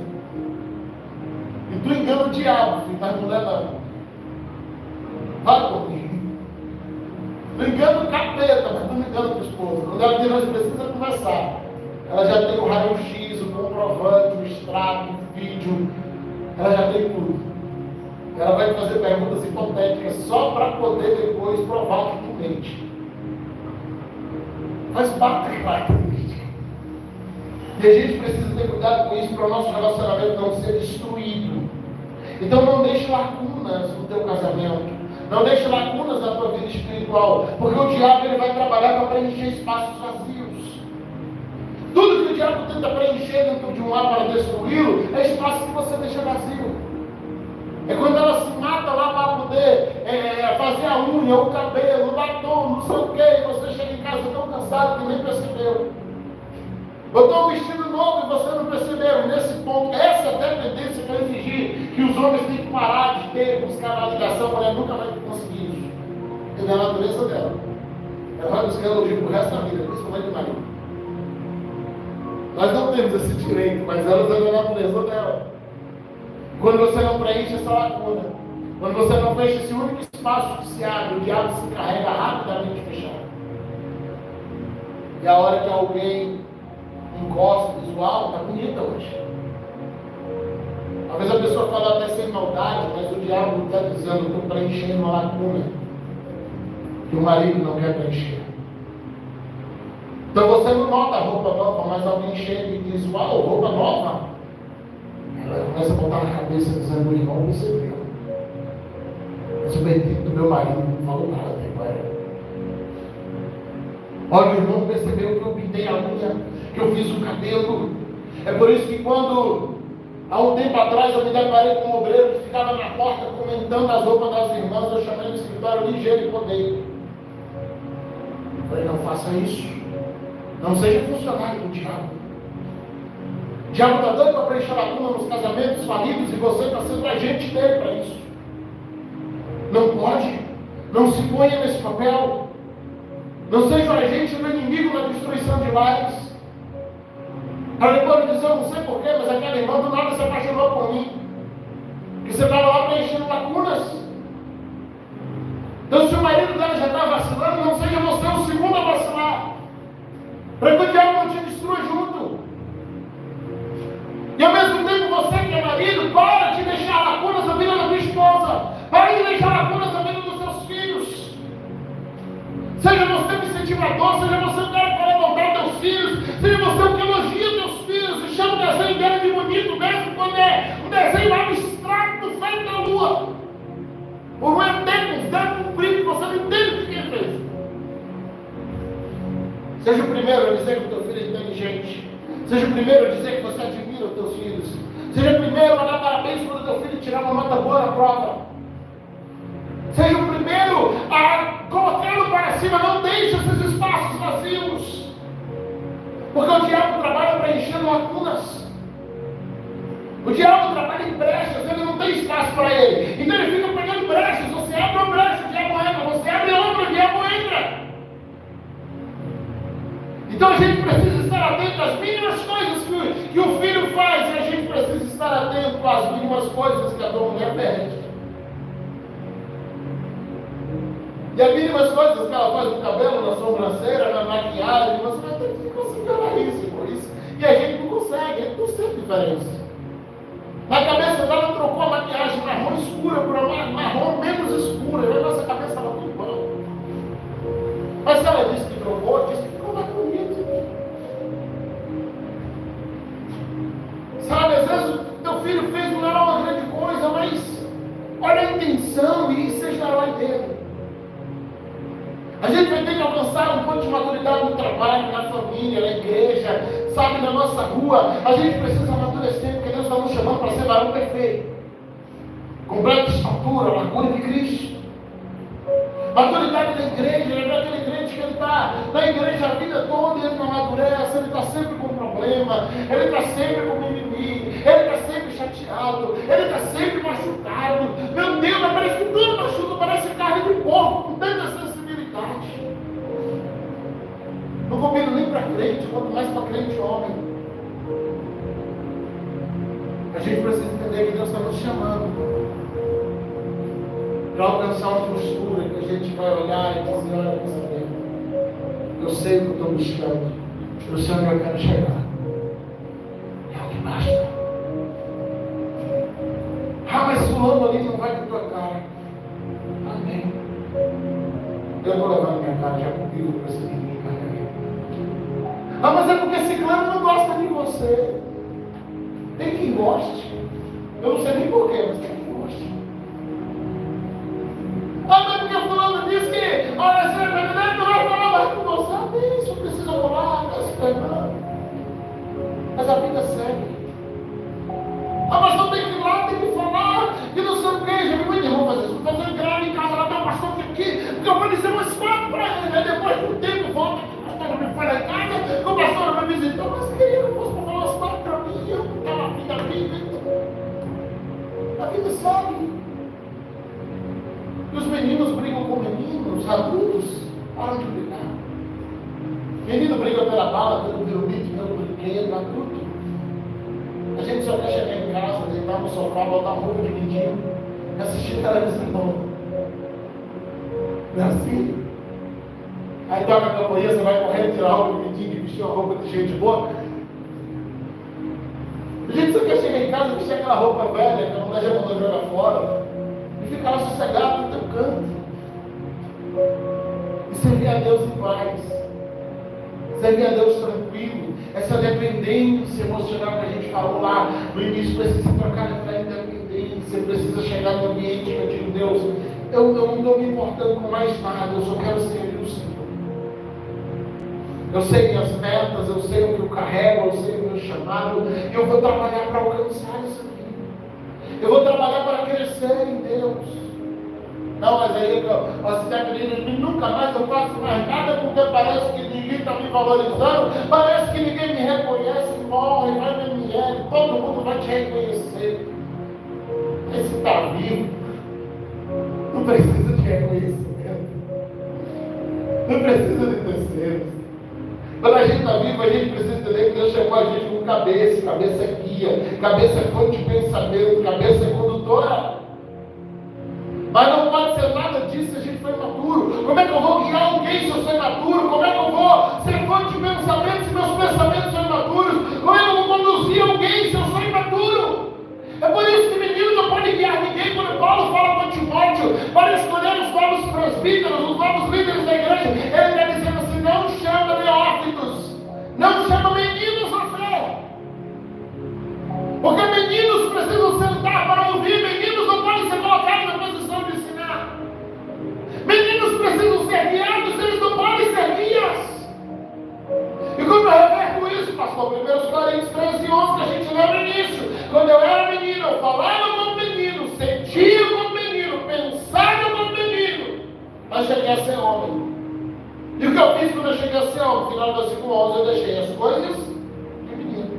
E tu engana o diabo, filho, mas não leva. Vai comigo. Tu engana o capeta, mas tu não engana a tua esposa. Quando ela diz: nós precisamos conversar. Ela já tem o raio-x, o comprovante, o extrato, o vídeo. Ela já tem tudo. Ela vai fazer perguntas hipotéticas só para poder depois provar que tu mente. Faz parte da característica. E a gente precisa ter cuidado com isso para o nosso relacionamento não ser destruído. Então não deixe lacunas no teu casamento. Não deixe lacunas na tua vida espiritual. Porque o diabo ele vai trabalhar para preencher espaços vazios. Tudo que o diabo tenta preencher dentro de um lar para destruí-lo é espaço que você deixa vazio. É quando ela se mata lá para poder fazer a unha, o cabelo, o batom, não sei o que, e você chega em casa tão cansado que nem percebeu. Botou um vestido novo e você não percebeu. E nesse ponto, essa dependência vai exigir que os homens têm que parar de ter, buscar a validação, a mulher nunca vai conseguir isso. É da natureza dela. Ela vai buscar elogio pro resto da vida, principalmente o marido. Nós não temos esse direito, mas elas é da natureza dela. Quando você não preenche essa lacuna, Quando você não fecha esse único espaço que se abre, o diabo se carrega rapidamente fechado. E a hora que alguém encosta, diz, uau, está bonita hoje. Às vezes a pessoa fala até sem maldade, mas o diabo está dizendo, estou preenchendo uma lacuna que o marido não quer preencher. Então você não nota a roupa nova, mas alguém chega e diz, uau, roupa nova. Ela começa a botar na cabeça dizendo, o irmão percebeu. Mas o bendito do meu marido não falou nada até agora. Olha, o irmão percebeu que eu pintei a unha, que eu fiz o cabelo. É por isso que quando, há um tempo atrás, eu me deparei com um obreiro que ficava na porta comentando as roupas das irmãs, eu chamei no escritório ligeiro e podeio. Eu falei, não faça isso. Não seja funcionário do diabo. O diabo está dando para preencher a lacuna nos casamentos falidos e você está sendo agente dele para isso. Não pode. Não se ponha nesse papel. Não seja o agente do inimigo na destruição de lares. Para depois dizer, eu não sei porquê, mas aquela irmã do nada se apaixonou por mim. Porque você estava lá preenchendo lacunas. Então se o marido dela já está vacilando, não seja você o segundo a vacilar. Para que o diabo não te destrua junto. E ao mesmo tempo você que é marido, para de deixar lacunas na vida da tua esposa. Para de deixar lacunas na vida dos seus filhos. Seja você o incentivador, seja você o cara que vai levantar teus filhos, seja você o que elogia teus filhos e chama o desenho dele de bonito, mesmo quando é um desenho abstrato feito na lua. Por um eterno, dando um brilho que você não entende o que ele fez. Seja o primeiro a dizer que o teu filho é inteligente. Seja o primeiro a dizer que você admira os teus filhos. Seja o primeiro a dar parabéns quando o teu filho tirar uma nota boa na prova. Seja o primeiro a colocá-lo para cima. Não deixe esses espaços vazios. Porque o diabo trabalha preenchendo lacunas. O diabo trabalha em brechas. Ele não tem espaço para ele. Então ele fica pegando brechas. Você abre uma brecha, o diabo entra. Você abre outra, o diabo entra. Então a gente precisa estar atento às mínimas coisas que o filho faz. E a gente precisa estar atento às mínimas coisas que a tua mulher perde. E as mínimas coisas que ela faz no cabelo, na sobrancelha, na maquiagem, você vai ter que conseguir olhar isso por isso. E a gente não consegue, a gente não sente diferença. Na cabeça dela trocou a maquiagem marrom escura por uma marrom menos escura. E a nossa cabeça estava tudo igual. Mas se ela disse que trocou, disse que ficou mais bonito. Sabe, às vezes o teu filho fez não era uma grande coisa, mas olha a intenção e seja o herói dele. A gente vai ter que alcançar um ponto de maturidade no trabalho, na família, na igreja, sabe, na nossa rua. A gente precisa amadurecer, porque Deus está nos chamando para ser varão perfeito. Completo de estatura, largura de Cristo. Maturidade da igreja, lembra aquele crente que ele está na igreja a vida toda e ele não amadurece, ele está sempre com problema, ele está sempre com mimimi, ele está sempre chateado, ele está sempre machucado. Meu Deus, parece que tudo machuca, parece carne de porco, com tanta sensibilidade. Não combina nem para crente, quanto mais para crente homem. A gente precisa entender que Deus está nos chamando para alcançar uma postura que a gente vai olhar e dizer, olha, eu sei o que eu estou buscando, eu sei onde eu quero chegar. É o que basta. Ah, mas fulano ali não vai com a tua cara. Amém. Eu estou levando minha cara já comigo para esse ninguém carregar. Ah, mas é porque ciclano não gosta de você. Tem quem goste. Eu não sei nem porquê, mas tem quem goste. Ah, mas porque fulano disse que olha, você não vai falar mais com você. Ah, bem, isso precisa falar, está esperando. Mas a vida segue. Ah, mas não tem que ir lá, tem que falar, que não sei o que. Já me mãe, vou fazer isso. Vou fazer grana em casa, lá tem um pastor aqui, porque eu vou dizer umas quatro para ele. Aí depois de um tempo volta, que o pastor não me foi lá em casa, que o pastor não me visitou. Mas queria que eu fosse para falar umas quatro para mim, eu não estava afim da vida. A vida segue. E os meninos brigam com meninos, os adultos param de brigar. Menino briga pela bala, pelo pirulito, pelo brinquedo, pelo tudo. A gente só quer chegar em casa, deitar no sofá, botar roupa de menino assistir televisão. Não é assim? Aí toca a campanha, você vai correndo, tirar a roupa de mendigo e vestir uma roupa de gente boa. Gente, você quer chegar em casa e vestir aquela roupa velha que a mulher já mandou jogar fora e ficar lá sossegado no teu canto e servir a Deus em paz, servir a Deus tranquilo. Essa dependência emocional que a gente falou lá no início precisa trocar de independência, precisa chegar no ambiente que eu digo, Deus, eu não estou me importando com mais nada, eu só quero servir o Senhor. Eu sei minhas metas, eu sei o que eu carrego, eu sei o meu chamado, e eu vou trabalhar para alcançar isso aqui. Eu vou trabalhar para crescer em Deus. Não, mas aí você está querendo, nunca mais eu faço mais nada, porque parece que ninguém está me valorizando, parece que ninguém me reconhece, morre, vai me mulher, todo mundo vai te reconhecer. Mas você está vivo, não precisa de reconhecimento, não precisa de terceiros. Quando a gente está vivo, a gente precisa entender que Deus chamou a gente com cabeça. Cabeça é guia, cabeça é fonte de pensamento, cabeça é condutora. Mas não pode ser nada disso se a gente for imaturo. Como é que eu vou guiar alguém se eu sou imaturo? Como é que eu vou ser fonte de pensamento se meus pensamentos são imaturos? Como é que eu vou conduzir alguém se eu sou imaturo? É por isso que menino não pode guiar ninguém. Quando Paulo fala com Timóteo para escolher os novos presbíteros, os novos líderes da igreja, ele está dizendo assim: não chama neófitos, não chama meninos à fé, porque meninos precisam sentar para ouvir, meninos não podem ser colocados na posição de ensinar, meninos precisam ser guiados, eles não podem ser guias. E como eu reverto isso, pastor? 1 Coríntios 13, 11, que a gente leu no início. Quando eu era menino, eu falava como menino, sentia como menino, pensava como menino, mas cheguei a ser homem. E o que eu fiz quando eu cheguei a ser homem? No final do versículo 11, eu deixei as coisas de menino.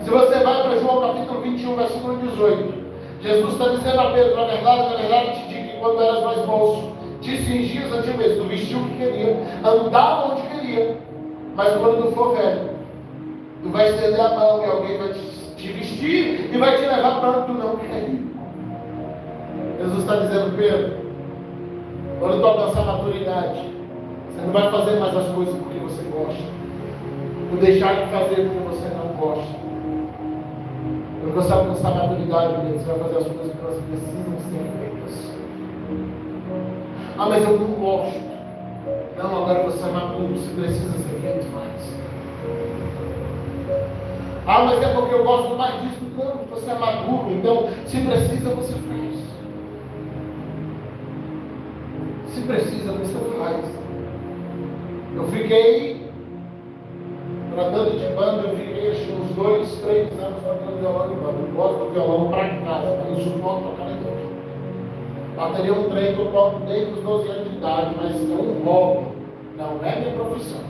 Se você vai para João capítulo 21, versículo 18, Jesus está dizendo a Pedro: na verdade te digo que quando eras mais moço, te cingias a ti mesmo, tu vestiu o que queria, andava onde queria, mas quando tu for velho, tu vai estender a mão e alguém vai te vestir e vai te levar para onde tu não quer ir. Jesus está dizendo: Pedro, quando tu alcançar a maturidade, você não vai fazer mais as coisas porque você gosta, ou deixar de fazer porque você não gosta. Quando você alcançar a maturidade, você vai fazer as coisas que elas precisam ser feitas. Ah, mas eu não gosto. Não, agora você é maduro, se precisa ser feito, faz. Ah, mas é porque eu gosto mais disso. Não, você é maduro, então se precisa, você faz. Se precisa, você faz. Eu fiquei tratando de banda, eu fiquei acho uns 2, 3 anos tocando violão em banda. Eu gosto do violão para casa, eu suporto tocar na igreja. Bateria um trem que eu toco desde os 12 anos de idade, mas é um hobby, não é minha profissão.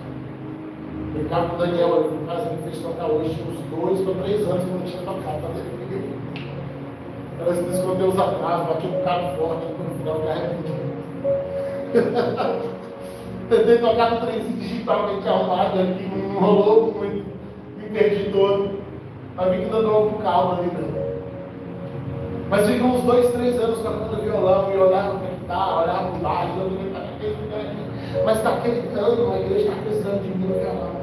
Brincar com o Daniel, ele por casa me fez tocar hoje, tinha uns 2 ou 3 anos que eu não tinha tocado, tá vendo? Parece que escondeu os atrasos, bati um bocado forte, no final eu carreguei. Tentei tocar no trenzinho digitalmente arrumado aqui, não rolou muito, me perdi todo. Mas vi que ainda dou com calma ali, né? Mas fiquei uns 2, 3 anos tocando violão e olhava para a guitarra, olhava para o baixo, mas está acreditando, a igreja está precisando de mim no violão.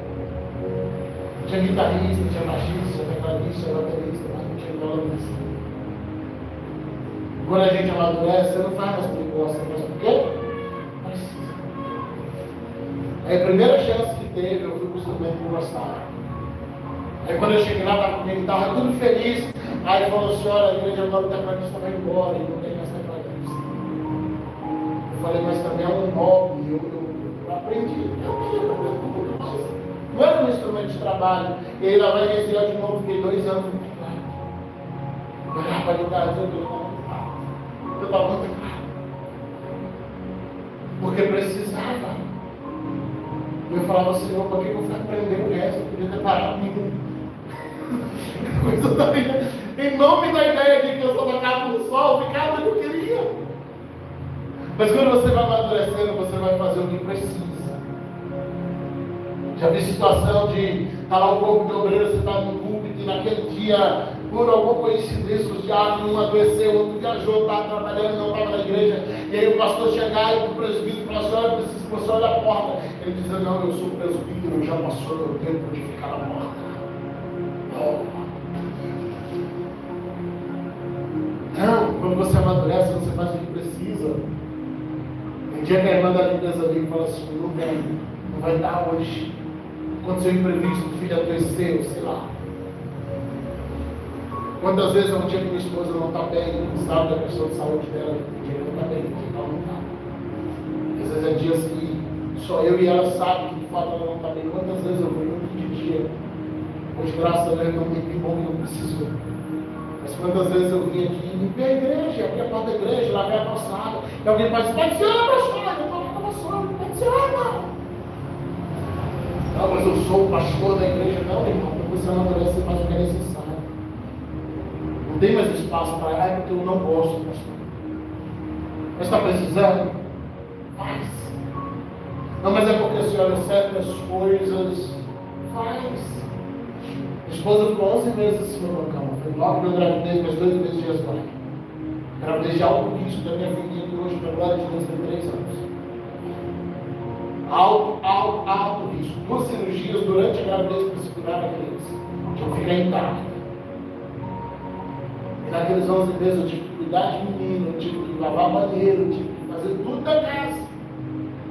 Tinha guitarrista, tinha baixista, tinha tecladista, tinha baterista, mas não tinha violonista. Quando a gente amadurece, você não faz mais por gosto, mas por quê? Precisa. Aí a primeira chance que teve, eu fui para o instrumento que eu gostava. Aí quando eu cheguei lá, estava com a minha guitarra tudo feliz. Aí ele falou assim: olha, a igreja agora o tecladista vai embora, e não tem mais tecladista. Eu falei: mas também é um hobby, eu aprendi. Não era um instrumento de trabalho. E aí lá vai receber de novo, fiquei 2 anos no teclado. Eu olhava para a guitarra e eu estava muito claro. Porque precisava. Eu falava: Senhor, por que eu fui aprender o resto? Eu podia ter parado comigo. Em nome da ideia de que eu só tocava no sol, ficava onde eu queria. Mas quando você vai amadurecendo, você vai fazer o que precisa. Já vi situação de estar lá o corpo de obreiro, você está no púlpito e naquele dia por alguma coincidência, o diabo não adoeceu, outro viajou, estava trabalhando, não estava na igreja, e aí o pastor chegar e o presbítero falar assim, olha, preciso que você olhe a porta. Ele dizia, não, eu sou presbítero, já passou meu tempo de ficar na porta. Não, quando você amadurece, você faz o que precisa. Um dia que a irmã da limpeza veio e falou assim, não vai dar hoje. Aconteceu imprevisto, o filho adoeceu, sei lá. Quantas vezes é um dia que minha esposa não está bem, sabe da questão de saúde dela, tem dia que não está bem, tem dia que ela não está. Às vezes é dias que só eu e ela sabem que de fato ela não está bem. Quantas vezes eu vou muito de dia? Hoje, graças a Deus, não tem que bom que não precisou. Mas quantas vezes eu vim aqui, limpei a igreja, abri a porta da igreja, lavei a calçada, e alguém faz, pode ser, pastor, eu estou na calçada, pode ser, irmão. Não, mas eu sou o pastor da igreja. Não, irmão, quando você amadurece, você faz o que é necessário. Não tem mais espaço para, porque eu não gosto, pastor. Mas está precisando? Faz. Não, mas é porque a senhora certas coisas. Faz. Minha esposa ficou 11 meses em cima da cama. Foi logo que eu gravidez, mas 2 meses de vai. Gravidez de alto risco da minha filhinha, que hoje, para glória de Deus, tem 3 anos. Alto risco. 2 cirurgias durante a gravidez para segurar a criança. Eu fiquei intacta. E naqueles 11 meses eu tive que cuidar de menino, eu tive que lavar banheiro, eu tive que fazer tudo da casa.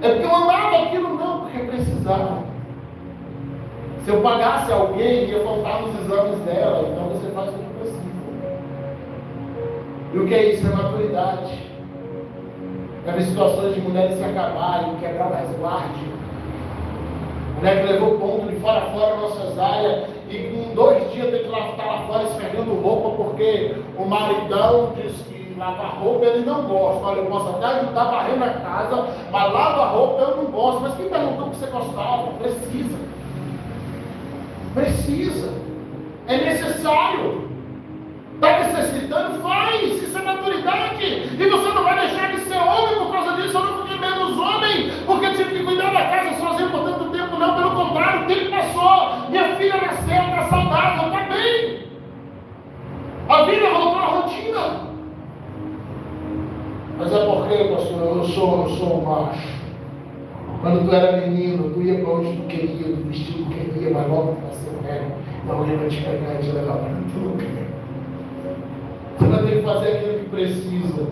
É porque eu amava aquilo, não, porque precisava. Se eu pagasse alguém, ia faltar nos exames dela, então você faz o que precisa. E o que é isso? É maturidade. Já vi situações de mulheres se acabarem, quebrar o resguarde. Mulher que levou ponto de fora a fora nossas áreas e com 2 dias tem que estar lá fora esfregando roupa porque o maridão diz que lavar roupa ele não gosta. Olha, eu posso até ajudar a varrer na casa, mas lavar roupa eu não gosto. Mas quem perguntou que você gostava? Precisa. Precisa. É necessário. Está necessitando? Faz. Isso é maturidade. E você não vai deixar de ser homem por causa disso. Eu não fiquei menos homem porque tive que cuidar da casa sozinho por tanto tempo. Não, pelo contrário, o tempo passou. Minha filha nasceu, está saudável, está bem. A vida voltou à rotina. Mas é porque, pastor, eu sou um macho. Quando tu era menino, tu ia para onde tu queria, tu vestia o que queria, mas logo para ser velho, não lembra te pegar e te levar para tu não quer. Você vai ter que fazer aquilo que precisa.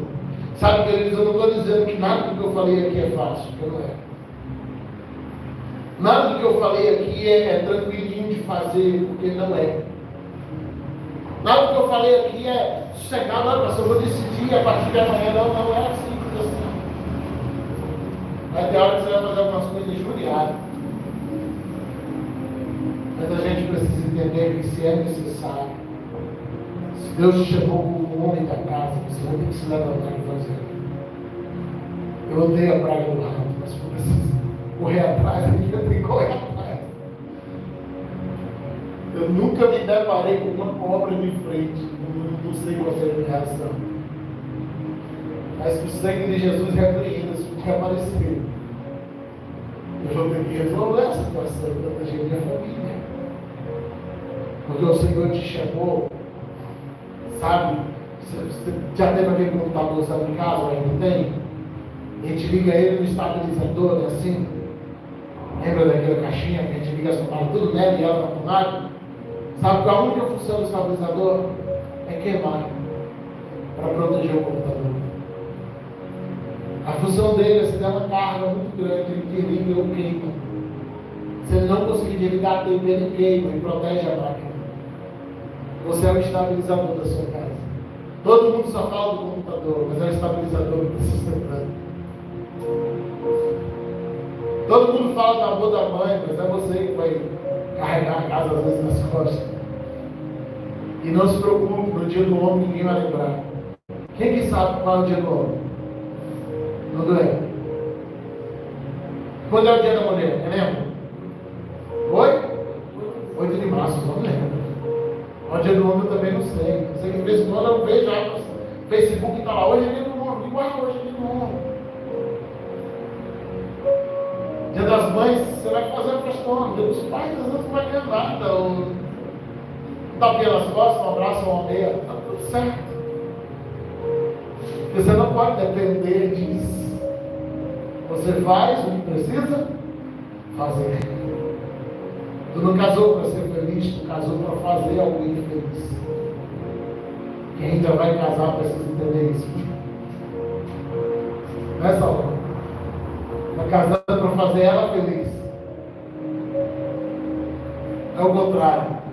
Sabe, queridos, eu não estou dizendo que nada do que eu falei aqui é fácil, porque não é. Nada do que eu falei aqui é tranquilinho de fazer, porque não é. Nada do que eu falei aqui é sossegado, olha, pastor, eu vou decidir a partir de amanhã. Não é assim. Vai ter hora que você vai fazer algumas coisas injuriadas. Mas a gente precisa entender que se é necessário, se Deus te chamou como homem da casa, você vai ter que se levantar e fazer. Eu odeio a praga do rato, mas se for preciso correr atrás, a gente tem que correr atrás. Eu nunca me deparei com uma cobra de frente, não sei qual seria a minha reação. Mas que o sangue de Jesus repreenda se reaparecer. Eu vou ter que resolver essa situação e proteger minha família. Porque o Senhor te chamou, sabe? Você já teve aquele computador usado em casa, ainda tem? A gente liga ele no estabilizador, é assim? Lembra daquela caixinha que a gente liga as tomadas tudo nela e ela na tomada? Sabe qual a única função do estabilizador? É queimar, para proteger o computador. A função dele é se der uma carga muito grande, ele liga ou queima. Se ele não conseguir desligar a tempo, ele queima e protege a máquina. Você é o estabilizador da sua casa. Todo mundo só fala do computador, mas é o estabilizador que está sustentando. Todo mundo fala do amor da mãe, mas é você que vai carregar a casa às vezes nas costas. E não se preocupe, no dia do homem ninguém vai lembrar. Quem que sabe qual é o dia do homem? Não é? Quando é o dia da mulher? Lembra? Oi? 8 de março, não lembro. O dia do homem eu também não sei. Não sei que de vez em quando eu vejo no Facebook está lá, hoje é dia do homem. Igual hoje é dia do homem. Dia das mães, você vai fazer a festona. Dia dos pais, às vezes não vai ter nada. tapinha nas costas, um abraço, uma meia, está tudo certo. Você não pode depender disso. Você faz o que precisa fazer. Tu não casou para ser feliz, tu casou para fazer alguém feliz. Quem ainda vai casar precisa entender isso. Não é só está casando para fazer ela feliz. É o contrário.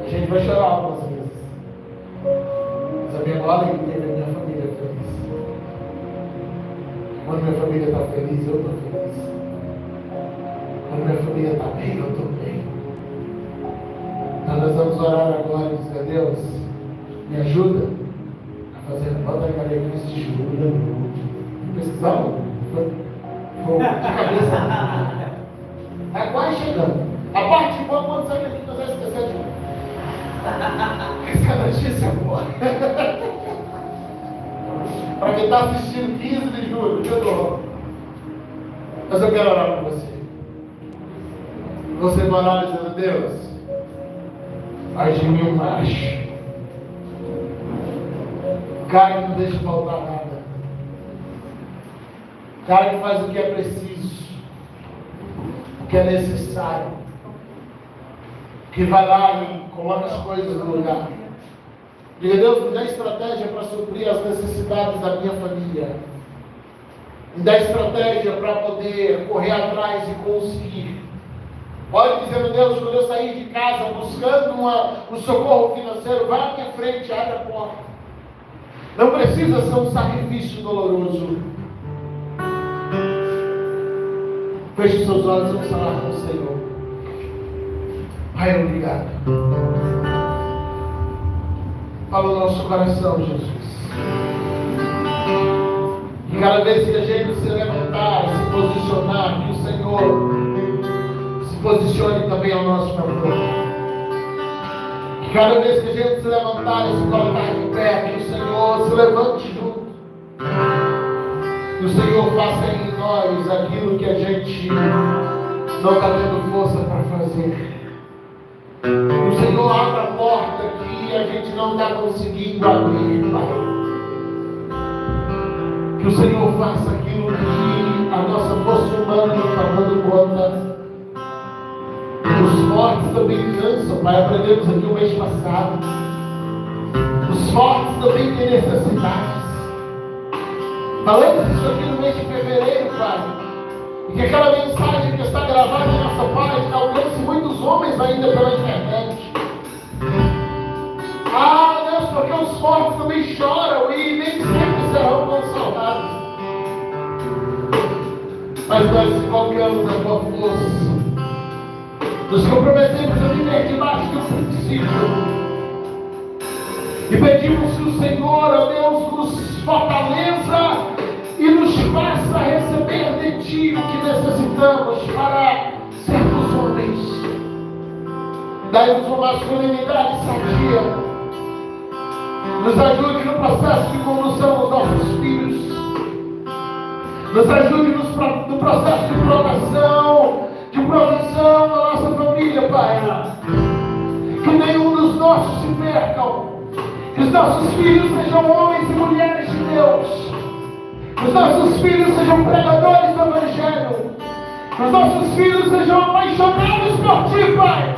A gente vai chorar algumas vezes. Mas a minha maior alegria é ver minha família feliz. Quando minha família está feliz, eu estou feliz. Quando minha família está bem, eu estou bem. Então nós vamos orar agora e dizer: Deus, me ajuda a fazer bota a cadeia com esse joelho. Pesquisamos? Foi de cabeça. É quase chegando. A parte boa, quando sai daqui, nós vamos esquecer de novo. Essa notícia é boa. Para quem está assistindo 15 de julho, de novo. Mas eu quero orar por você. Você vai orar dizendo: Deus, faz de mim um macho. Cara que não deixa faltar nada. Cara que faz o que é preciso, o que é necessário, que vai lá e coloca as coisas no lugar. Diga: Deus, me dá estratégia para suprir as necessidades da minha família. Me dá estratégia para poder correr atrás e conseguir. Olha, dizendo: Deus, quando eu sair de casa buscando um socorro financeiro, vai à minha frente, abre a porta. Não precisa ser um sacrifício doloroso. Feche seus olhos e vamos falar com o Senhor. Pai, obrigado. Fala o nosso coração, Jesus. Que cada vez que a gente se levantar, se posicionar, que o Senhor se posicione também ao nosso favor. Que cada vez que a gente se levantar e se colocar de pé, que o Senhor se levante junto. Que o Senhor faça em nós aquilo que a gente não está tendo força para fazer. Que o Senhor abra a porta que a gente não está conseguindo abrir, Pai. Que o Senhor faça aquilo que a nossa força humana não está dando conta. Os fortes também cansam, Pai. Aprendemos aqui o mês passado. Os fortes também têm necessidades. Falamos isso aqui no mês de fevereiro, Pai. E que aquela mensagem que está gravada em nossa página alcance muitos homens ainda pela internet. Ah, Deus, porque os fortes também choram e nem sempre serão consolados. Mas nós confiamos na tua força. Nos comprometemos a viver debaixo do princípio. E pedimos que o Senhor, ó Deus, nos fortaleça e nos faça receber de Ti o que necessitamos para sermos homens. Dai-nos uma masculinidade sadia. Nos ajude no processo de condução dos nossos filhos. Nos ajude no processo de provação, de provisão da nossa família, Pai. Que nenhum dos nossos se percam. Que os nossos filhos sejam homens e mulheres de Deus. Que os nossos filhos sejam pregadores do Evangelho. Que os nossos filhos sejam apaixonados por Ti, Pai.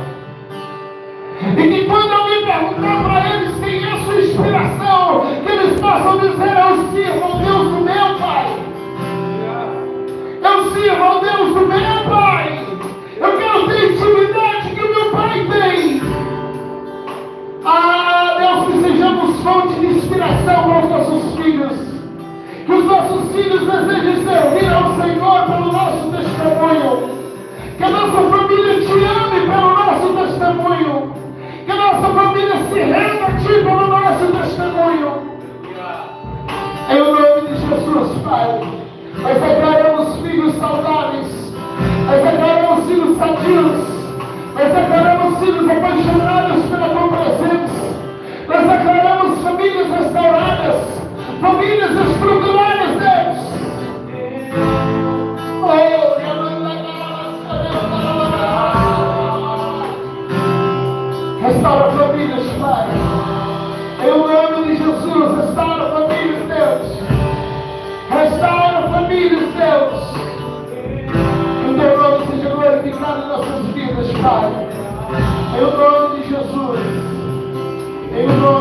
E que quando alguém perguntar para eles quem é a sua inspiração, que eles possam dizer: eu sirvo ao Deus do meu Pai. Eu sirvo ao Deus do meu Pai. Eu quero ter intimidade que o meu Pai tem. Ah, Deus, que sejamos fonte de inspiração para os nossos filhos. Que os nossos filhos desejem servir ao Senhor pelo nosso testemunho. Que a nossa família Te ame pelo nosso testemunho. Que a nossa família se renda a Ti pelo nosso testemunho. Em nome de Jesus, Pai. Nós declaramos filhos saudáveis. Nós declaramos filhos sadios. Nós declaramos filhos apaixonados pela Tua presença. Nós declaramos famílias restauradas. Famílias estruturadas, Deus. Restaura a família. realizado em nossas vidas, Pai. Em o nome de Jesus. Em o nome